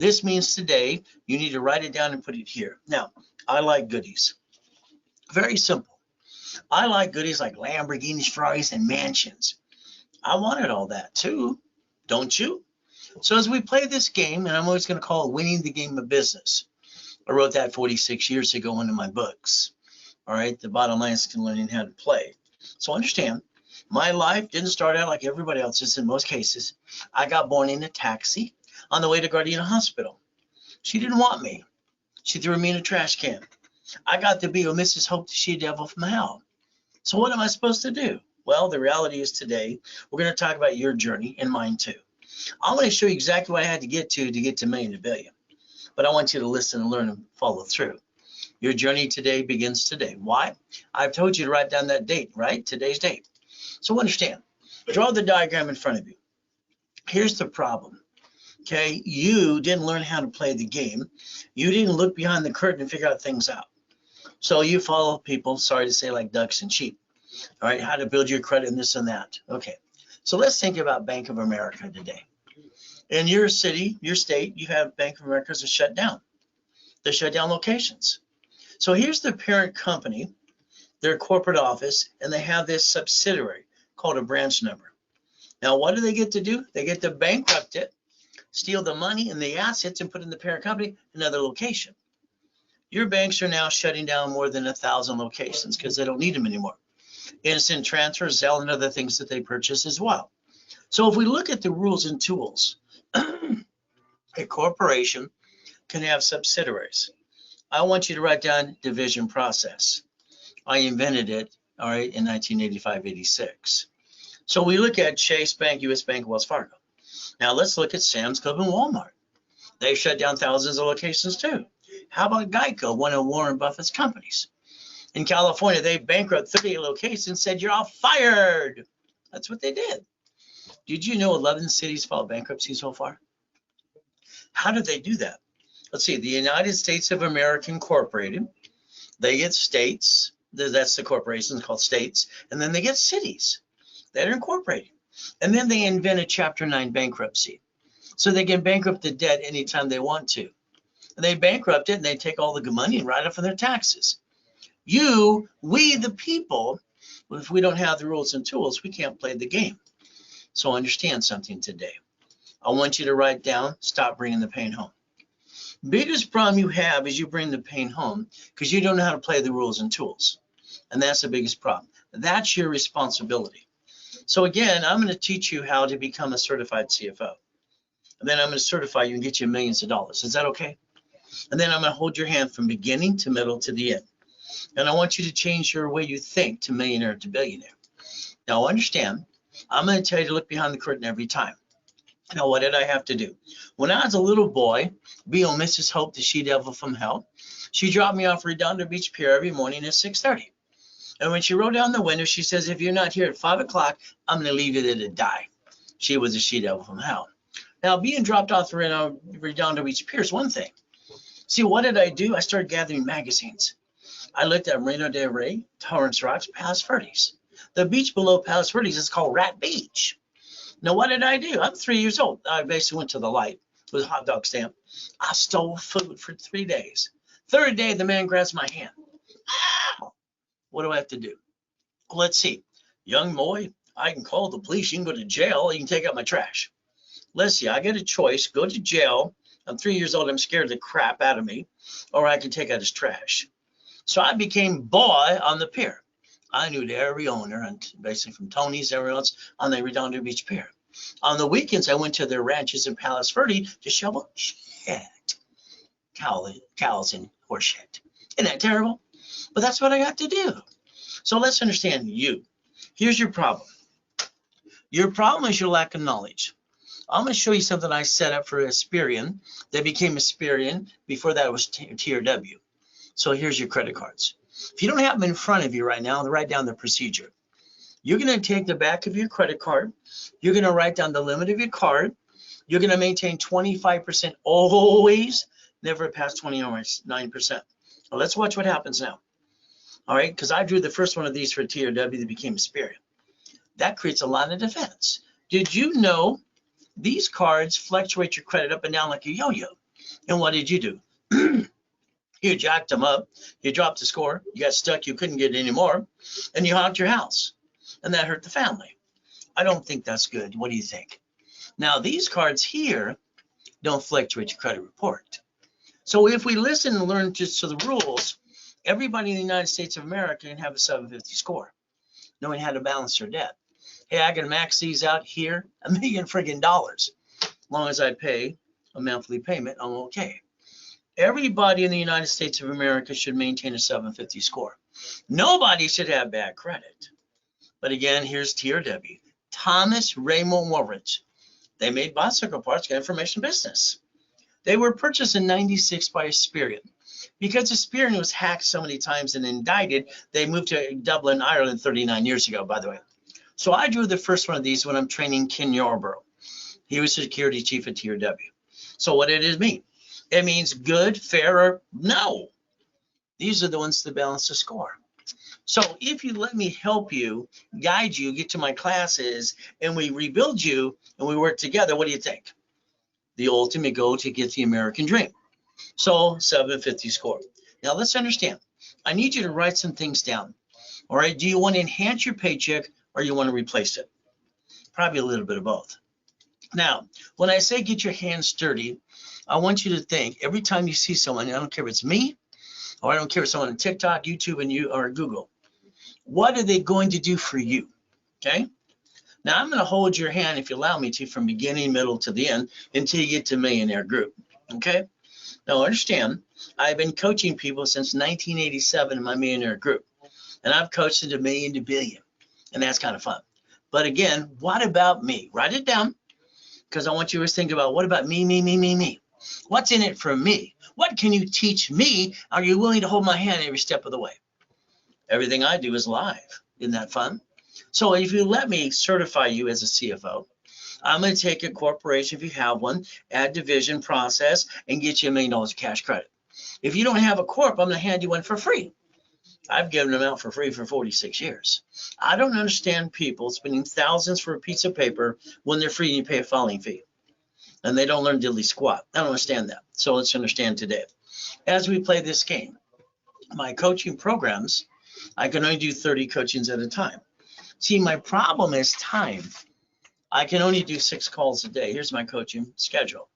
This means today you need to write it down and put it here. Now, I like goodies. Very simple. I like goodies like Lamborghinis, Ferraris, and mansions. I wanted all that too, don't you? So as we play this game, and I'm always going to call it winning the game of business. I wrote that 46 years ago into my books. All right, the bottom line is learning how to play. So understand, my life didn't start out like everybody else's in most cases. I got born in a taxi on the way to Gardena Hospital. She didn't want me. She threw me in a trash can. I got to be a Mrs. Hope the She-Devil from hell. So what am I supposed to do? Well, the reality is today, we're going to talk about your journey and mine too. I'm going to show you exactly what I had to get to million to billion. But I want you to listen and learn and follow through. Your journey today begins today. Why? I've told you to write down that date, right? Today's date. So understand, draw the diagram in front of you. Here's the problem. Okay, you didn't learn how to play the game. You didn't look behind the curtain and figure out things out. So you follow people, sorry to say, like ducks and sheep. All right, how to build your credit and this and that. Okay, so let's think about Bank of America today. In your city, your state, you have Bank of America's shut down. They shut down locations. So here's the parent company, their corporate office, and they have this subsidiary called a branch number. Now, what do they get to do? They get to bankrupt it, steal the money and the assets and put in the parent company another location. Your banks are now shutting down more than 1,000 locations because they don't need them anymore. Instant transfer, Zelle, and other things that they purchase as well. So if we look at the rules and tools, a corporation can have subsidiaries. I want you to write down division process. I invented it, all right, in 1985-86. So we look at Chase Bank, US Bank, Wells Fargo. Now let's look at Sam's Club and Walmart. They've shut down thousands of locations too. How about Geico, one of Warren Buffett's companies? In California, they bankrupted 38 locations and said, you're all fired. That's what they did. Did you know 11 cities filed bankruptcy so far? How did they do that? Let's see, the United States of America Incorporated, they get states, that's the corporations called states, and then they get cities that are incorporated. And then they invent a Chapter 9 bankruptcy. So they can bankrupt the debt anytime they want to. And they bankrupt it and they take all the good money and write off on their taxes. We the people, if we don't have the rules and tools, we can't play the game. So understand something today. I want you to write down, stop bringing the pain home. Biggest problem you have is you bring the pain home because you don't know how to play the rules and tools. And that's the biggest problem. That's your responsibility. So again, I'm going to teach you how to become a certified CFO. And then I'm going to certify you and get you millions of dollars. Is that okay? And then I'm going to hold your hand from beginning to middle to the end. And I want you to change your way you think to millionaire to billionaire. Now understand, I'm going to tell you to look behind the curtain every time. Now, what did I have to do? When I was a little boy, being Mrs. Hope, the She-Devil from hell, she dropped me off Redondo Beach Pier every morning at 6:30. And when she rolled down the window, she says, if you're not here at 5 o'clock, I'm going to leave you there to die. She was a She-Devil from hell. Now, being dropped off Redondo Beach Pier is one thing. See, what did I do? I started gathering magazines. I looked at Marina del Rey, Torrance Rocks, Palos Verdes. The beach below Palos Verdes is called Rat Beach. Now, what did I do? I'm 3 years old. I basically went to the light with a hot dog stand. I stole food for 3 days. Third day, the man grabs my hand. Ow! What do I have to do? Let's see. Young boy, I can call the police. You can go to jail. You can take out my trash. Let's see. I get a choice. Go to jail. I'm 3 years old. I'm scared the crap out of me. Or I can take out his trash. So I became boy on the pier. I knew every owner, and basically from Tony's, everyone else on the Redondo Beach Pier. On the weekends, I went to their ranches in Palos Verdes to shovel shit. Cows and horse shit. Isn't that terrible? But that's what I got to do. So let's understand you. Here's your problem. Your problem is your lack of knowledge. I'm going to show you something I set up for Experian that became Experian. Before that, it was TRW. So here's your credit cards. If you don't have them in front of you right now, write down the procedure. You're going to take the back of your credit card. You're going to write down the limit of your card. You're going to maintain 25% always, never past 29%. Well, let's watch what happens now. All right, because I drew the first one of these for TRW that became Experian. That creates a lot of defense. Did you know these cards fluctuate your credit up and down like a yo-yo? And what did you do? You jacked them up, you dropped the score, you got stuck, you couldn't get any more, and you honked your house. And that hurt the family. I don't think that's good. What do you think? Now, these cards here don't fluctuate your credit report. So if we listen and learn just to the rules, everybody in the United States of America can have a 750 score, knowing how to balance their debt. Hey, I can max these out here, $1 million friggin' dollars. As long as I pay a monthly payment, I'm okay. Everybody in the United States of America should maintain a 750 score. Nobody should have bad credit. But again, here's TRW. Thomas Raymond Moritz. They made bicycle parts, got information business. They were purchased in 96 by Experian. Because Experian was hacked so many times and indicted, they moved to Dublin, Ireland 39 years ago, by the way. So I drew the first one of these when I'm training Ken Yarborough. He was security chief at TRW. So what did it mean? It means good, fair, or no. These are the ones that balance the score. So if you let me help you, guide you, get to my classes, and we rebuild you, and we work together, what do you think? The ultimate goal to get the American dream. So 750 score. Now let's understand. I need you to write some things down. All right. Do you want to enhance your paycheck or you want to replace it? Probably a little bit of both. Now, when I say get your hands dirty, I want you to think every time you see someone, I don't care if it's me or I don't care if it's someone on TikTok, YouTube, and you or Google, what are they going to do for you? Okay. Now I'm going to hold your hand, if you allow me to, from beginning, middle to the end until you get to Millionaire Group. Okay. Now understand, I've been coaching people since 1987 in my Millionaire Group, and I've coached into million to billion, and that's kind of fun. But again, what about me? Write it down, because I want you to think about what about me? What's in it for me? What can you teach me? Are you willing to hold my hand every step of the way? Everything I do is live. Isn't that fun? So if you let me certify you as a CFO, I'm going to take a corporation, if you have one, add division process, and get you $1 million of cash credit. If you don't have a corp, I'm going to hand you one for free. I've given them out for free for 46 years. I don't understand people spending thousands for a piece of paper when they're free and you pay a filing fee. And they don't learn diddly squat. I don't understand that. So let's understand today. As we play this game, my coaching programs, I can only do 30 coachings at a time. See, my problem is time. I can only do 6 calls a day. Here's my coaching schedule.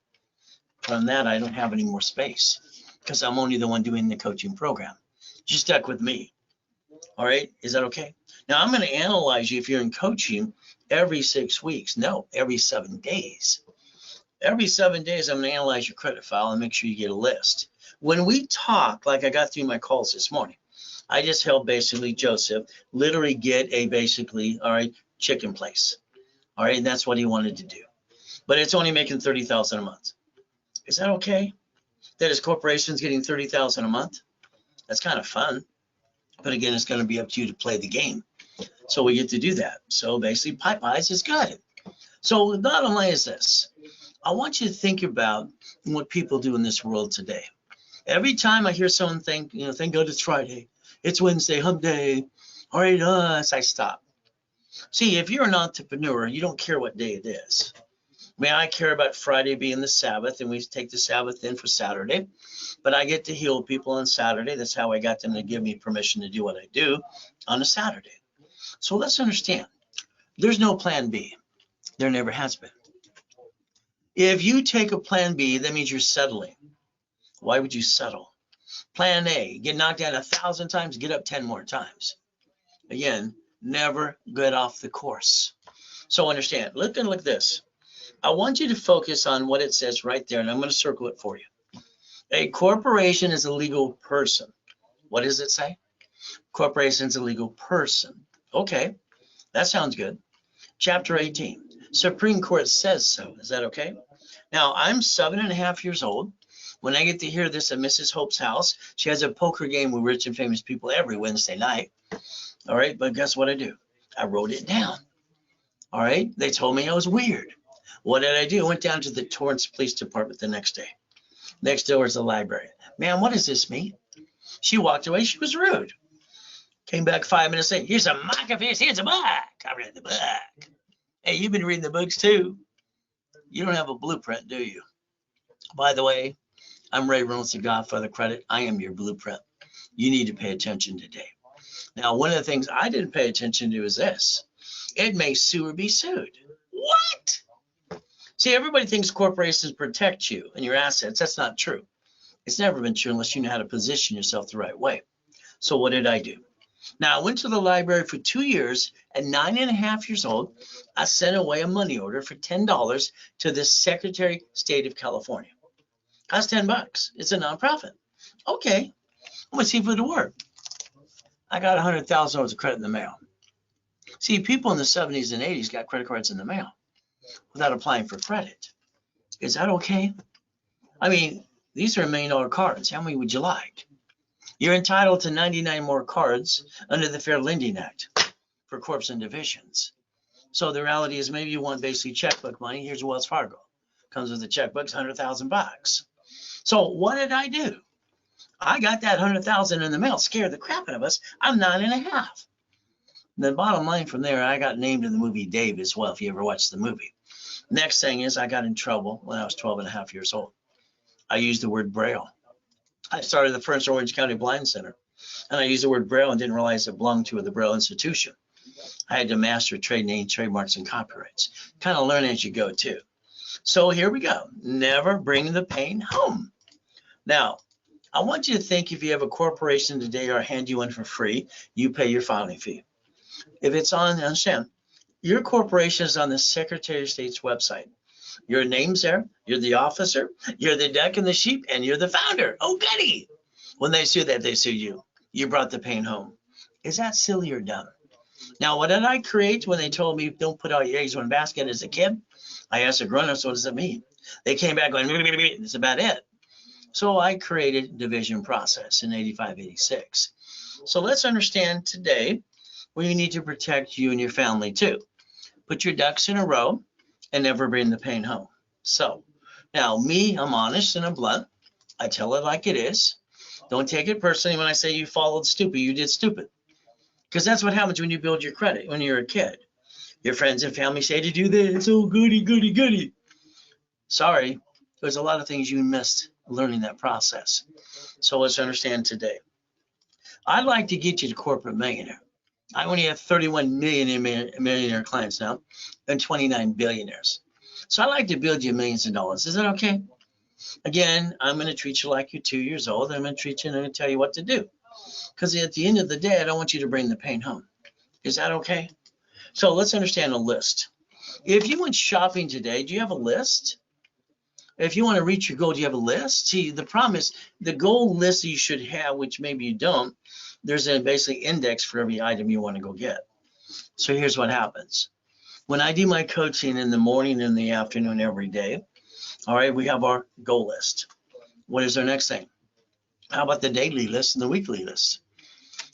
From that, I don't have any more space because I'm only the one doing the coaching program. You stuck with me. All right. Is that okay? Now I'm going to analyze you if you're in coaching every 6 weeks. No, every 7 days. Every 7 days, I'm going to analyze your credit file and make sure you get a list. When we talk, like I got through my calls this morning, I just helped basically Joseph literally get a basically, all right, chicken place. All right. And that's what he wanted to do. But it's only making $30,000 a month. Is that okay? That his corporation's getting $30,000 a month? That's kind of fun. But again, it's going to be up to you to play the game. So we get to do that. So basically, Popeyes is good. So the bottom line is this. I want you to think about what people do in this world today. Every time I hear someone think, thank God it's Friday, it's Wednesday, hump day, all right, I stop. See, if you're an entrepreneur, you don't care what day it is. I care about Friday being the Sabbath, and we take the Sabbath in for Saturday. But I get to heal people on Saturday. That's how I got them to give me permission to do what I do on a Saturday. So let's understand, there's no plan B. There never has been. If you take a plan B, that means you're settling. Why would you settle? Plan A, get knocked down 1,000 times, get up 10 more times. Again, never get off the course. So understand, look at this. I want you to focus on what it says right there, and I'm going to circle it for you. A corporation is a legal person. What does it say? Corporation is a legal person. Okay, that sounds good. Chapter 18, Supreme Court says so. Is that okay? Now, I'm 7.5 years old. When I get to hear this at Mrs. Hope's house, she has a poker game with rich and famous people every Wednesday night. All right, but guess what I do? I wrote it down. All right, they told me I was weird. What did I do? I went down to the Torrance Police Department the next day. Next door is the library. Man, what does this mean? She walked away. She was rude. Came back 5 minutes later. Here's a mock of his. Here's a book. I read the book. Hey, you've been reading the books too. You don't have a blueprint, do you? By the way, I'm Ray Reynolds, the Godfather Credit. I am your blueprint. You need to pay attention today. Now, one of the things I didn't pay attention to is this. It may sue or be sued. What? See, everybody thinks corporations protect you and your assets. That's not true. It's never been true unless you know how to position yourself the right way. So what did I do? Now, I went to the library for 2 years. At 9.5 years old, I sent away a money order for $10 to the Secretary of State of California. Cost $10. It's a nonprofit. Okay, I'm gonna see if it'll work. I got $100,000 of credit in the mail. See, people in the 70s and 80s got credit cards in the mail without applying for credit. Is that okay? I mean, these are $1 million cards. How many would you like? You're entitled to 99 more cards under the Fair Lending Act for corps and divisions. So the reality is maybe you want basically checkbook money. Here's Wells Fargo. Comes with the checkbook, $100,000. So what did I do? I got that $100,000 in the mail, scared the crap out of us. I'm 9.5. The bottom line from there, I got named in the movie Dave as well, if you ever watched the movie. Next thing is I got in trouble when I was 12.5 years old. I used the word Braille. I started the first Orange County Blind Center, and I used the word Braille and didn't realize it belonged to the Braille Institution. I had to master trade name, trademarks, and copyrights. Kind of learn as you go too. So here we go. Never bring the pain home. Now, I want you to think if you have a corporation today or hand you one for free, you pay your filing fee. If it's on, understand, your corporation is on the Secretary of State's website. Your name's there, you're the officer, you're the duck and the sheep, and you're the founder. Oh, goody. When they sue that, they sue you. You brought the pain home. Is that silly or dumb? Now, what did I create when they told me don't put all your eggs in one basket as a kid? I asked the grown-ups, what does it mean? They came back going, that's about it. So I created division process in 85, 86. So let's understand today where you need to protect you and your family too. Put your ducks in a row and never bring the pain home. So now me, I'm honest and I'm blunt. I tell it like it is. Don't take it personally when I say you followed stupid, you did stupid. Because that's what happens when you build your credit when you're a kid. Your friends and family say to do this, oh goody, goody, goody. Sorry, there's a lot of things you missed learning that process. So let's understand today. I'd like to get you to corporate millionaire. I only have 31 millionaire clients now and 29 billionaires. So I'd like to build you millions of dollars. Is that okay? Again, I'm going to treat you like you're 2 years old. I'm going to treat you and I'm going to tell you what to do. Because at the end of the day, I don't want you to bring the pain home. Is that okay? So let's understand a list. If you went shopping today, do you have a list? If you want to reach your goal, do you have a list? See, the problem is the goal list that you should have, which maybe you don't, there's a basically index for every item you want to go get. So here's what happens. When I do my coaching in the morning and the afternoon every day, all right, we have our goal list. What is our next thing? How about the daily list and the weekly list?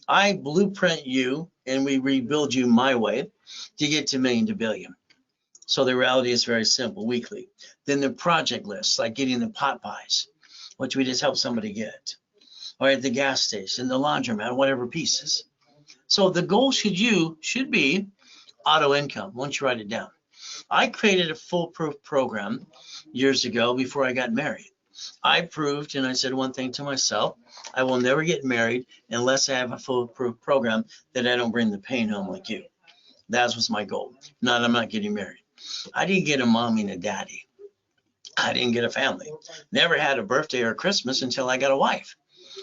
I blueprint you and we rebuild you my way to get to million to billion. So the reality is very simple, weekly. Then the project list, like getting the pot pies, which we just help somebody get. Or at the gas station, the laundromat, whatever pieces. So the goal should be auto income once you write it down. I created a foolproof program years ago before I got married. I proved, and I said one thing to myself, I will never get married unless I have a foolproof program that I don't bring the pain home like you. That was my goal. Not, I'm not getting married. I didn't get a mommy and a daddy. I didn't get a family. Never had a birthday or Christmas until I got a wife.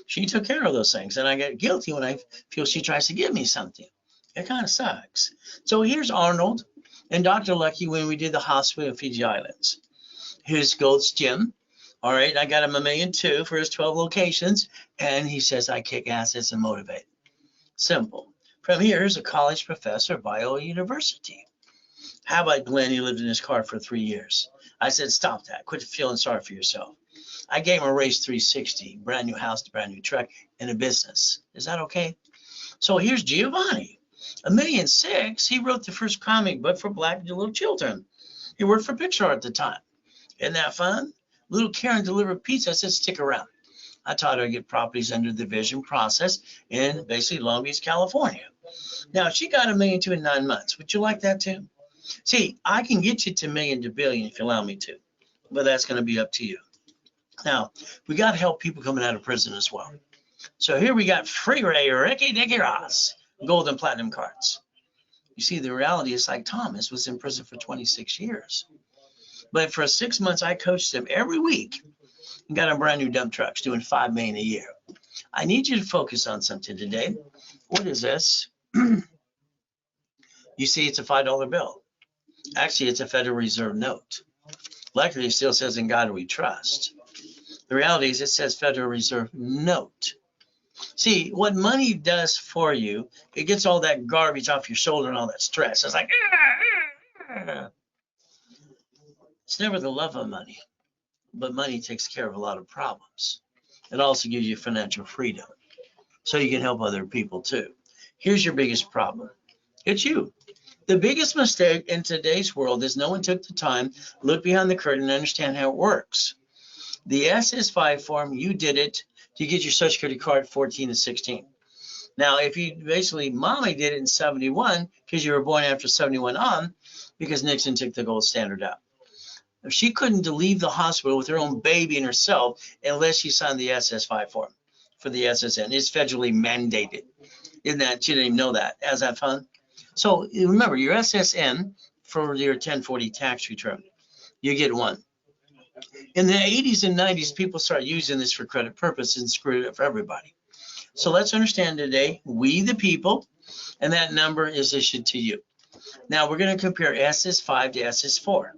She took care of those things, and I get guilty when I feel she tries to give me something. It kind of sucks. So here's Arnold and Dr. Lucky when we did the hospital in Fiji Islands. Here's Gold's Gym. All right, I got him $1.2 million for his 12 locations, and he says I kick assets and motivate. Simple. From here, here's a college professor at Biola University. How about Glenn? He lived in his car for 3 years. I said, stop that. Quit feeling sorry for yourself. I gave him a race 360, brand new house, brand new truck, and a business. Is that okay? So here's Giovanni. $1.6 million. He wrote the first comic book for Black little children. He worked for Pixar at the time. Isn't that fun? Little Karen delivered pizza. I said, stick around. I taught her to get properties under the division process in basically Long Beach, California. Now, she got $1.2 million in 9 months. Would you like that too? See, I can get you to million to billion if you allow me to, but that's going to be up to you. Now, we got to help people coming out of prison as well. So here we got Free Ray, Ricky Dicky Ross, gold and platinum cards. You see, the reality is like Thomas was in prison for 26 years. But for 6 months, I coached him every week and got him brand new dump trucks doing $5 million a year. I need you to focus on something today. What is this? You see, it's a $5 bill. Actually, it's a Federal Reserve note. Luckily, it still says "In God We Trust." The reality is it says Federal Reserve note. See, what money does for you, it gets all that garbage off your shoulder and all that stress. It's like, it's never the love of money, but money takes care of a lot of problems. It also gives you financial freedom, so you can help other people too. Here's your biggest problem. It's you. The biggest mistake in today's world is no one took the time, look behind the curtain, and understand how it works. The SS5 form, you did it to get your Social Security card at 14 and 16. Now, if you basically, mommy did it in 71 because you were born after 71 on, because Nixon took the gold standard out. She couldn't leave the hospital with her own baby and herself unless she signed the SS5 form for the SSN. It's federally mandated. Isn't that? She didn't even know that. How's that fun? So remember, your SSN for your 1040 tax return, you get one. In the 80s and 90s, people started using this for credit purposes and screwed it up for everybody. So let's understand today, we the people, and that number is issued to you. Now we're going to compare SS5 to SS4.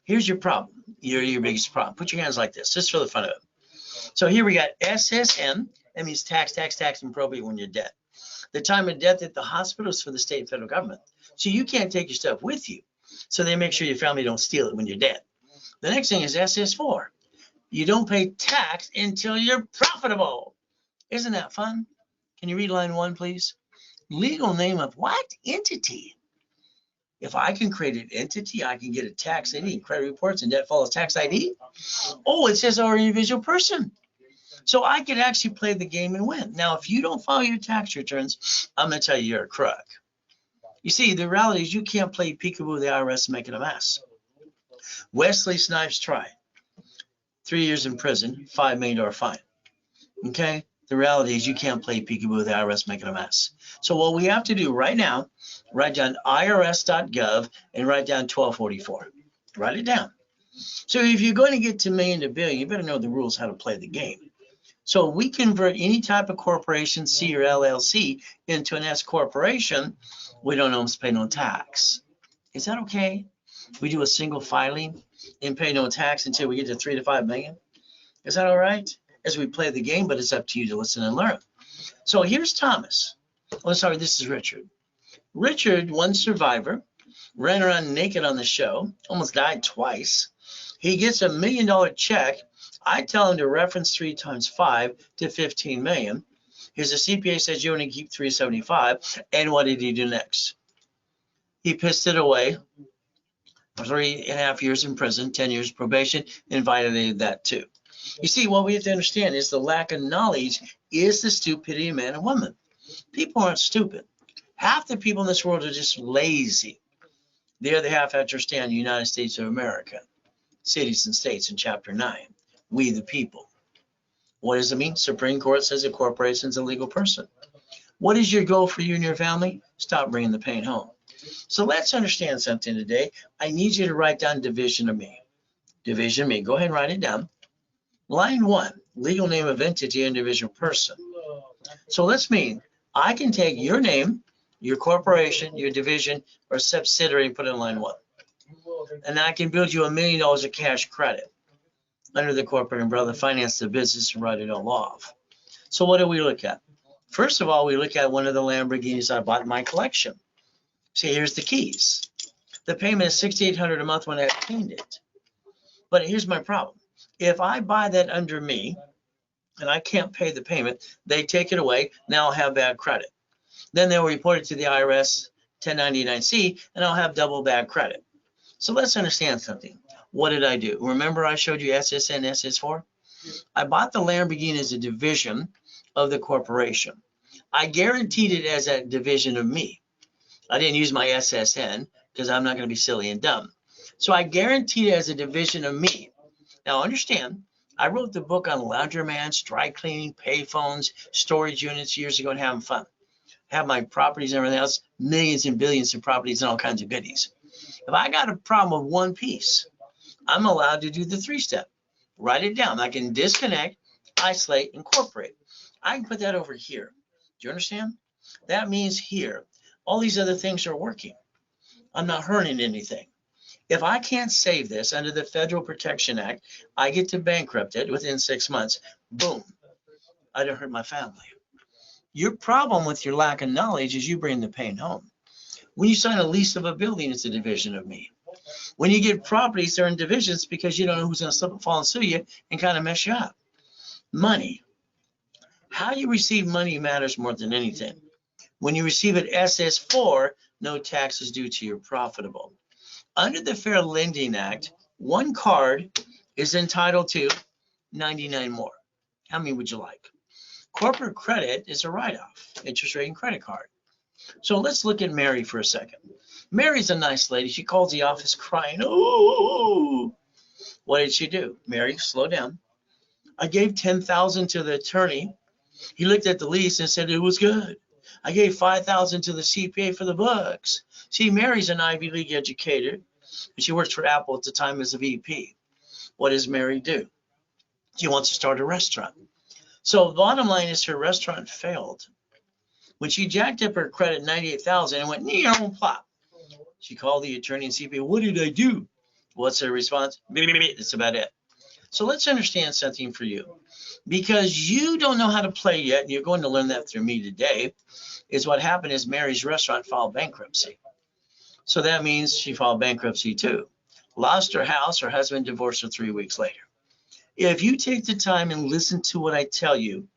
Here's your problem, your biggest problem. Put your hands like this, just for the fun of it. So here we got SSN. That means tax, and probate when you're dead. The time of death at the hospital is for the state and federal government. So you can't take your stuff with you. So they make sure your family don't steal it when you're dead. The next thing is SS4. You don't pay tax until you're profitable. Isn't that fun? Can you read line 1, please? Legal name of what? Entity. If I can create an entity, I can get a tax ID, credit reports, and debt follows tax ID. Oh, it says our individual person. So I could actually play the game and win. Now, if you don't file your tax returns, I'm going to tell you you're a crook. You see, the reality is you can't play peekaboo with the IRS and make it a mess. Wesley Snipes tried. 3 years in prison, $5 million fine. Okay? The reality is you can't play peekaboo with the IRS making a mess. So what we have to do right now, write down irs.gov and write down 1244. Write it down. So if you're going to get to million to billion, you better know the rules how to play the game. So we convert any type of corporation, C or LLC, into an S corporation, we don't almost pay no tax. Is that okay? We do a single filing and pay no tax until we get to 3 to 5 million. Is that all right? As we play the game, but it's up to you to listen and learn. So here's Thomas. Oh, sorry, this is Richard. Richard, one survivor, ran around naked on the show, almost died twice. He gets $1 million check. I tell him to reference 3 times 5 to 15 million. His CPA says you only keep 375. And what did he do next? He pissed it away. 3.5 years in prison, 10 years probation, and violated that too. You see, what we have to understand is the lack of knowledge is the stupidity of man and woman. People aren't stupid. Half the people in this world are just lazy. The other half understand the United States of America, cities and states in Chapter 9. We the people. What does it mean? Supreme Court says a corporation is a legal person. What is your goal for you and your family? Stop bringing the pain home. So let's understand something today. I need you to write down division of me. Division of me. Go ahead and write it down. Line 1, legal name of entity, individual person. So let's mean I can take your name, your corporation, your division, or subsidiary and put it in line 1. And I can build you $1 million of cash credit under the corporate umbrella, finance the business, and write it all off. So what do we look at? First of all, we look at one of the Lamborghinis I bought in my collection. See, here's the keys. The payment is $6,800 a month when I obtained it. But here's my problem. If I buy that under me and I can't pay the payment, they take it away. Now I'll have bad credit. Then they'll report it to the IRS 1099-C and I'll have double bad credit. So let's understand something. What did I do? Remember I showed you SSN, SS4? I bought the Lamborghini as a division of the corporation. I guaranteed it as a division of me. I didn't use my SSN because I'm not going to be silly and dumb. So I guaranteed it as a division of me. Now understand, I wrote the book on laundromats, dry cleaning, payphones, storage units years ago and having fun. Have my properties and everything else, millions and billions of properties and all kinds of goodies. If I got a problem with one piece, I'm allowed to do the 3-step. Write it down. I can disconnect, isolate, incorporate. I can put that over here. Do you understand? That means here, all these other things are working. I'm not hurting anything. If I can't save this under the Federal Protection Act, I get to bankrupt it within 6 months. Boom. I don't hurt my family. Your problem with your lack of knowledge is you bring the pain home. When you sign a lease of a building, it's a division of me. When you get properties, they're in divisions because you don't know who's going to slip and fall and sue you and kind of mess you up. Money. How you receive money matters more than anything. When you receive it SS4, no tax is due to your profitable. Under the Fair Lending Act, one card is entitled to 99 more. How many would you like? Corporate credit is a write-off, interest rate and credit card. So let's look at Mary for a second. Mary's a nice lady. She calls the office crying. Oh, what did she do? Mary, slow down. I gave $10,000 to the attorney. He looked at the lease and said it was good. I gave $5,000 to the CPA for the books. See, Mary's an Ivy League educator, and she works for Apple at the time as a VP. What does Mary do? She wants to start a restaurant. So the bottom line is her restaurant failed. When she jacked up her credit 98,000 and went plop. She called the attorney and CPA. What did I do? What's their response? That's about it. So let's understand something for you. Because you don't know how to play yet, and you're going to learn that through me today, is what happened is Mary's restaurant filed bankruptcy. So that means she filed bankruptcy too. Lost her house, her husband divorced her 3 weeks later. If you take the time and listen to what I tell you,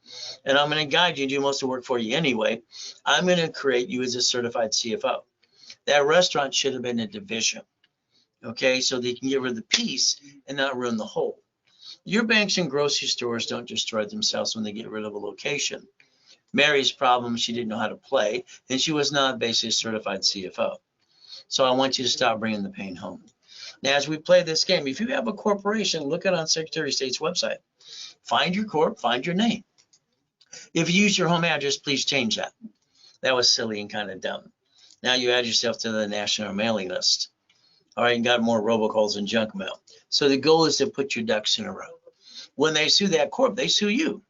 and I'm going to guide you and do most of the work for you anyway, I'm going to create you as a certified CFO. That restaurant should have been a division, okay, so they can get rid of the piece and not ruin the whole. Your banks and grocery stores don't destroy themselves when they get rid of a location. Mary's problem, she didn't know how to play, and she was not basically a certified CFO. So I want you to stop bringing the pain home. Now, as we play this game, if you have a corporation, look it on Secretary of State's website. Find your corp, find your name. If you use your home address, please change that. That was silly and kind of dumb. Now you add yourself to the national mailing list. All right, you got more robocalls and junk mail. So the goal is to put your ducks in a row. When they sue that corp, they sue you.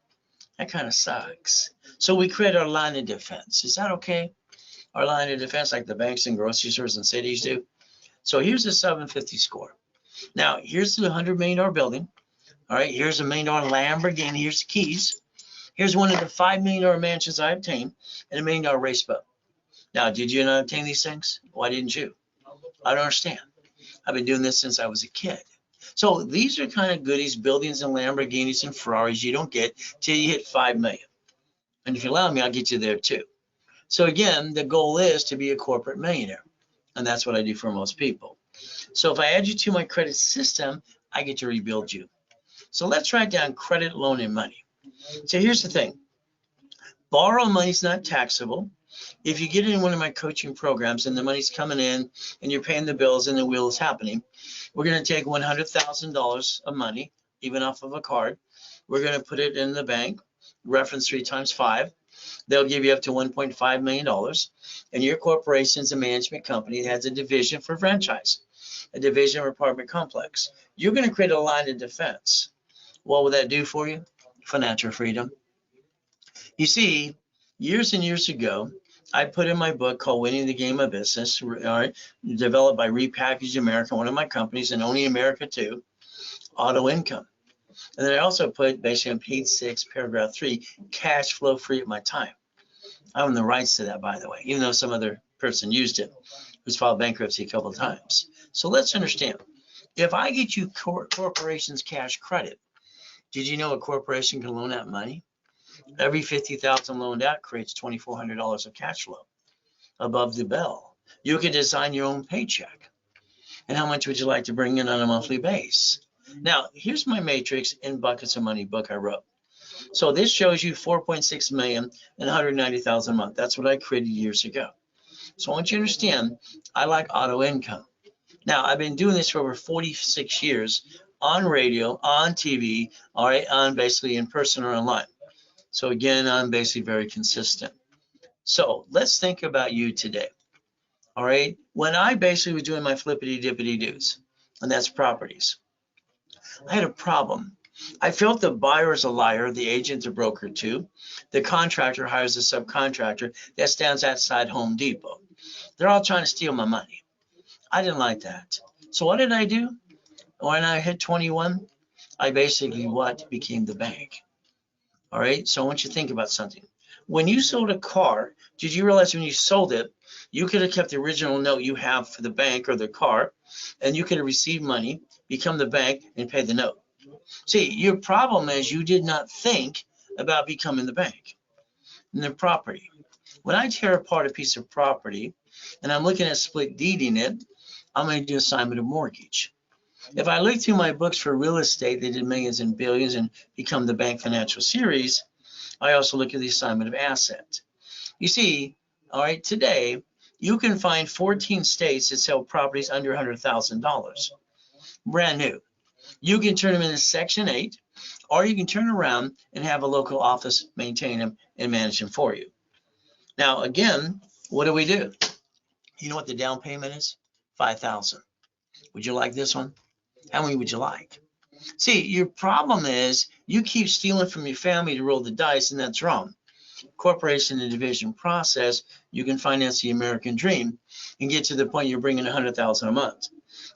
That kind of sucks. So we create our line of defense. Is that okay? Our line of defense, like the banks and grocery stores and cities do. So here's a 750 score. Now, here's the $100 million building. All right, here's a $1 million Lamborghini. Here's the keys. Here's one of the $5 million mansions I obtained and a $1 million race boat. Now, did you not obtain these things? Why didn't you? I don't understand. I've been doing this since I was a kid. So these are kind of goodies, buildings and Lamborghinis and Ferraris you don't get till you hit 5 million. And if you allow me, I'll get you there too. So again, the goal is to be a corporate millionaire. And that's what I do for most people. So if I add you to my credit system, I get to rebuild you. So let's write down credit, loan, and money. So here's the thing. Borrow money is not taxable. If you get in one of my coaching programs and the money's coming in and you're paying the bills and the wheel is happening, we're going to take $100,000 of money, even off of a card. We're going to put it in the bank, reference 3 times 5. They'll give you up to $1.5 million. And your corporation's a management company that has a division for franchise, a division or apartment complex. You're going to create a line of defense. What will that do for you? Financial freedom. You see, years and years ago, I put in my book called Winning the Game of Business, developed by Repackaged America, one of my companies, and Only America too, auto income. And then I also put, basically on page 6, paragraph 3, cash flow free at my time. I own the rights to that, by the way, even though some other person used it, who's filed bankruptcy a couple of times. So let's understand, if I get you corporation's cash credit, did you know a corporation can loan out money? Every $50,000 loaned out creates $2,400 of cash flow above the bell. You can design your own paycheck. And how much would you like to bring in on a monthly base? Now, here's my matrix in Buckets of Money book I wrote. So this shows you 4.6 million and 190,000 a month. That's what I created years ago. So I want you to understand, I like auto income. Now, I've been doing this for over 46 years on radio, on TV, all right, on basically in person or online. So again, I'm basically very consistent. So let's think about you today. All right. When I basically was doing my flippity dippity doos, and that's properties, I had a problem. I felt the buyer is a liar, the agent a broker too. The contractor hires a subcontractor that stands outside Home Depot. They're all trying to steal my money. I didn't like that. So what did I do? When I hit 21, I basically became the bank. All right. So I want you to think about something. When you sold a car, did you realize when you sold it, you could have kept the original note you have for the bank or the car, and you could have received money, become the bank, and pay the note. See, your problem is you did not think about becoming the bank and the property. When I tear apart a piece of property and I'm looking at split deeding it, I'm going to do assignment of mortgage. If I look through my books for real estate, they did millions and billions and become the bank financial series. I also look at the assignment of asset. You see, all right, today you can find 14 states that sell properties under $100,000, brand new. You can turn them into Section 8, or you can turn around and have a local office maintain them and manage them for you. Now, again, what do? You know what the down payment is? $5,000. Would you like this one? How many would you like? See, your problem is you keep stealing from your family to roll the dice, and that's wrong. Corporation and division process, you can finance the American dream and get to the point you're bringing $100,000 a month.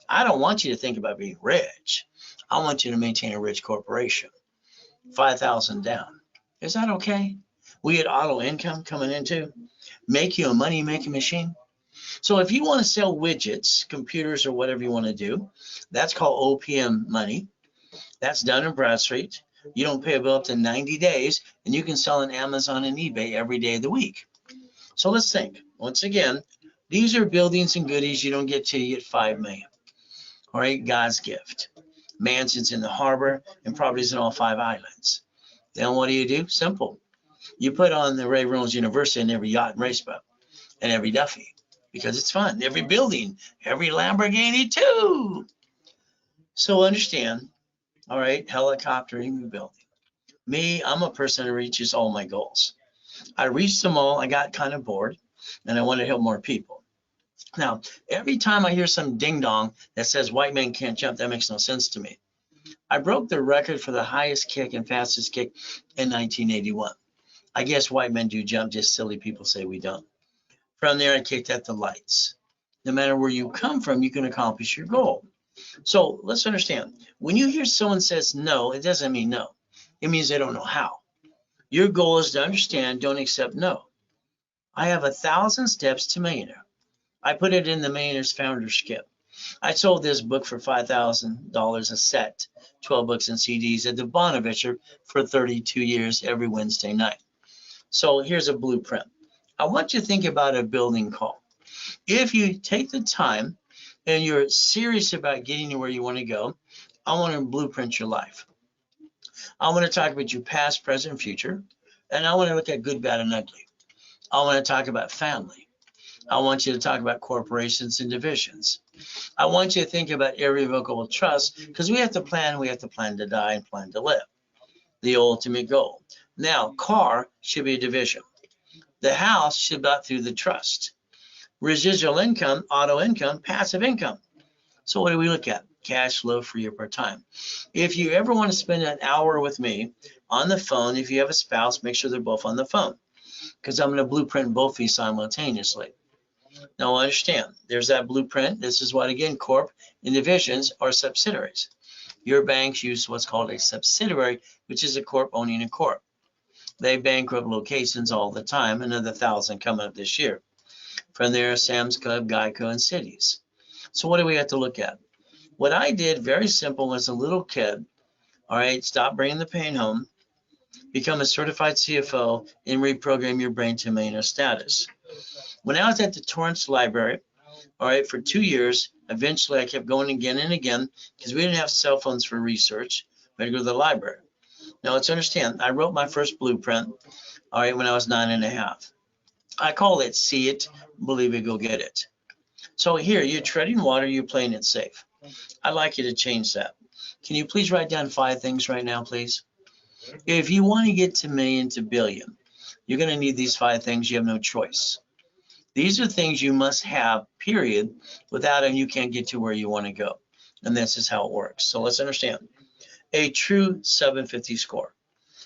I don't want you to think about being rich. I want you to maintain a rich corporation. 5,000 down. Is that okay? We had auto income coming into make you a money making machine. So if you want to sell widgets, computers, or whatever you want to do, that's called OPM money. That's done in Bradstreet. You don't pay a bill up to 90 days, and you can sell on Amazon and eBay every day of the week. So let's think. Once again, these are buildings and goodies you don't get till you get 5 million. All right, God's gift. Mansions in the harbor and properties in all 5 islands. Then what do? Simple. You put on the Ray Reynolds University in every yacht and race boat and every Duffy because it's fun. Every building, every Lamborghini too. So understand, all right, helicoptering, building. Me, I'm a person who reaches all my goals. I reached them all. I got kind of bored, and I wanted to help more people. Now, every time I hear some ding dong that says white men can't jump, that makes no sense to me. I broke the record for the highest kick and fastest kick in 1981. I guess white men do jump, just silly people say we don't. From there, I kicked at the lights. No matter where you come from, you can accomplish your goal. So let's understand, when you hear someone says no, it doesn't mean no. It means they don't know how. Your goal is to understand, don't accept no. I have 1,000 steps to millionaire. I put it in the Millionaire's Founder's Kit. I sold this book for $5,000 a set, 12 books and CDs at the Bonaventure for 32 years every Wednesday night. So here's a blueprint. I want you to think about a building call. If you take the time and you're serious about getting to where you want to go, I want to blueprint your life. I want to talk about your past, present, future, and I want to look at good, bad, and ugly. I want to talk about family. I want you to talk about corporations and divisions. I want you to think about irrevocable trust because we have to plan to die and plan to live. The ultimate goal. Now, car should be a division. The house should be bought through the trust. Residual income, auto income, passive income. So what do we look at? Cash flow for your part time. If you ever want to spend an hour with me on the phone, if you have a spouse, make sure they're both on the phone because I'm going to blueprint both of you simultaneously. Now understand, there's that blueprint. This is what, again, corp and divisions are subsidiaries. Your banks use what's called a subsidiary, which is a corp owning a corp. They bankrupt locations all the time, another 1,000 coming up this year. From there, Sam's Club, Geico, and cities. So what do we have to look at? What I did, very simple, as a little kid, all right, stop bringing the pain home, become a certified CFO, and reprogram your brain to millionaire status. When I was at the Torrance Library, all right, for 2 years, eventually I kept going again and again because we didn't have cell phones for research. We had to go to the library. Now, let's understand, I wrote my first blueprint, all right, when I was 9.5. I call it see it, believe it, go get it. So here, you're treading water, you're playing it safe. I'd like you to change that. Can you please write down 5 things right now, please? If you want to get to million to billion, you're going to need these 5 things. You have no choice. These are things you must have, period. Without them, you can't get to where you want to go. And this is how it works. So let's understand. A true 750 score,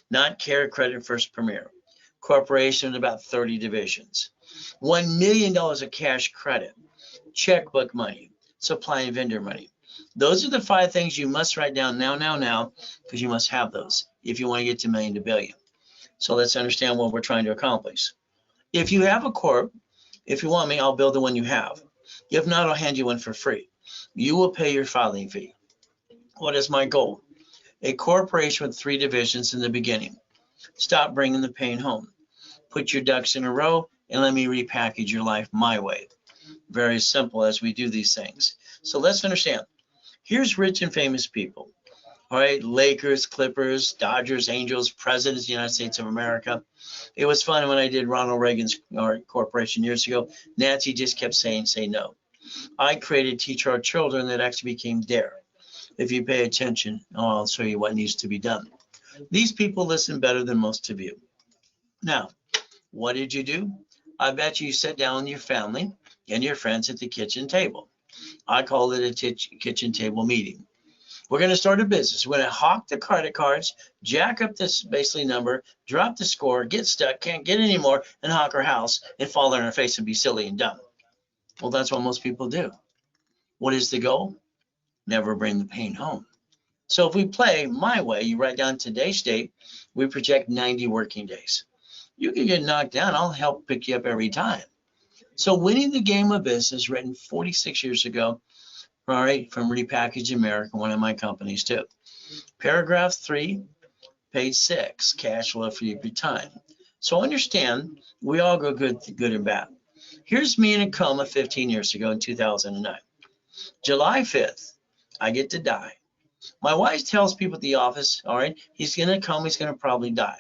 not Care, Credit, First, Premier. Corporation with about 30 divisions. $1 million of cash credit, checkbook money, supply and vendor money. Those are the 5 things you must write down now, because you must have those if you want to get to million to billion. So let's understand what we're trying to accomplish. If you have a corp, if you want me, I'll build the one you have. If not, I'll hand you one for free. You will pay your filing fee. What is my goal? A corporation with 3 divisions in the beginning. Stop bringing the pain home. Put your ducks in a row and let me repackage your life my way. Very simple as we do these things. So let's understand. Here's rich and famous people. All right, Lakers, Clippers, Dodgers, Angels, presidents of the United States of America. It was fun when I did Ronald Reagan's corporation years ago. Nancy just kept saying, say no. I created Teach Our Children that actually became DARE. If you pay attention, I'll show you what needs to be done. These people listen better than most of you. Now, what did you do? I bet you sat down with your family and your friends at the kitchen table. I call it a kitchen table meeting. We're going to start a business. We're going to hawk the credit cards, jack up this basically number, drop the score, get stuck, can't get any more, and hawk our house and fall on our face and be silly and dumb. Well, that's what most people do. What is the goal? Never bring the pain home. So if we play my way, you write down today's date, we project 90 working days. You can get knocked down. I'll help pick you up every time. So winning the game of business, written 46 years ago, all right, from Repackage America, one of my companies too. Paragraph 3, page 6, cash flow for every time. So understand, we all go good and bad. Here's me in a coma 15 years ago in 2009. July 5th, I get to die. My wife tells people at the office, all right, he's going to come, he's going to probably die.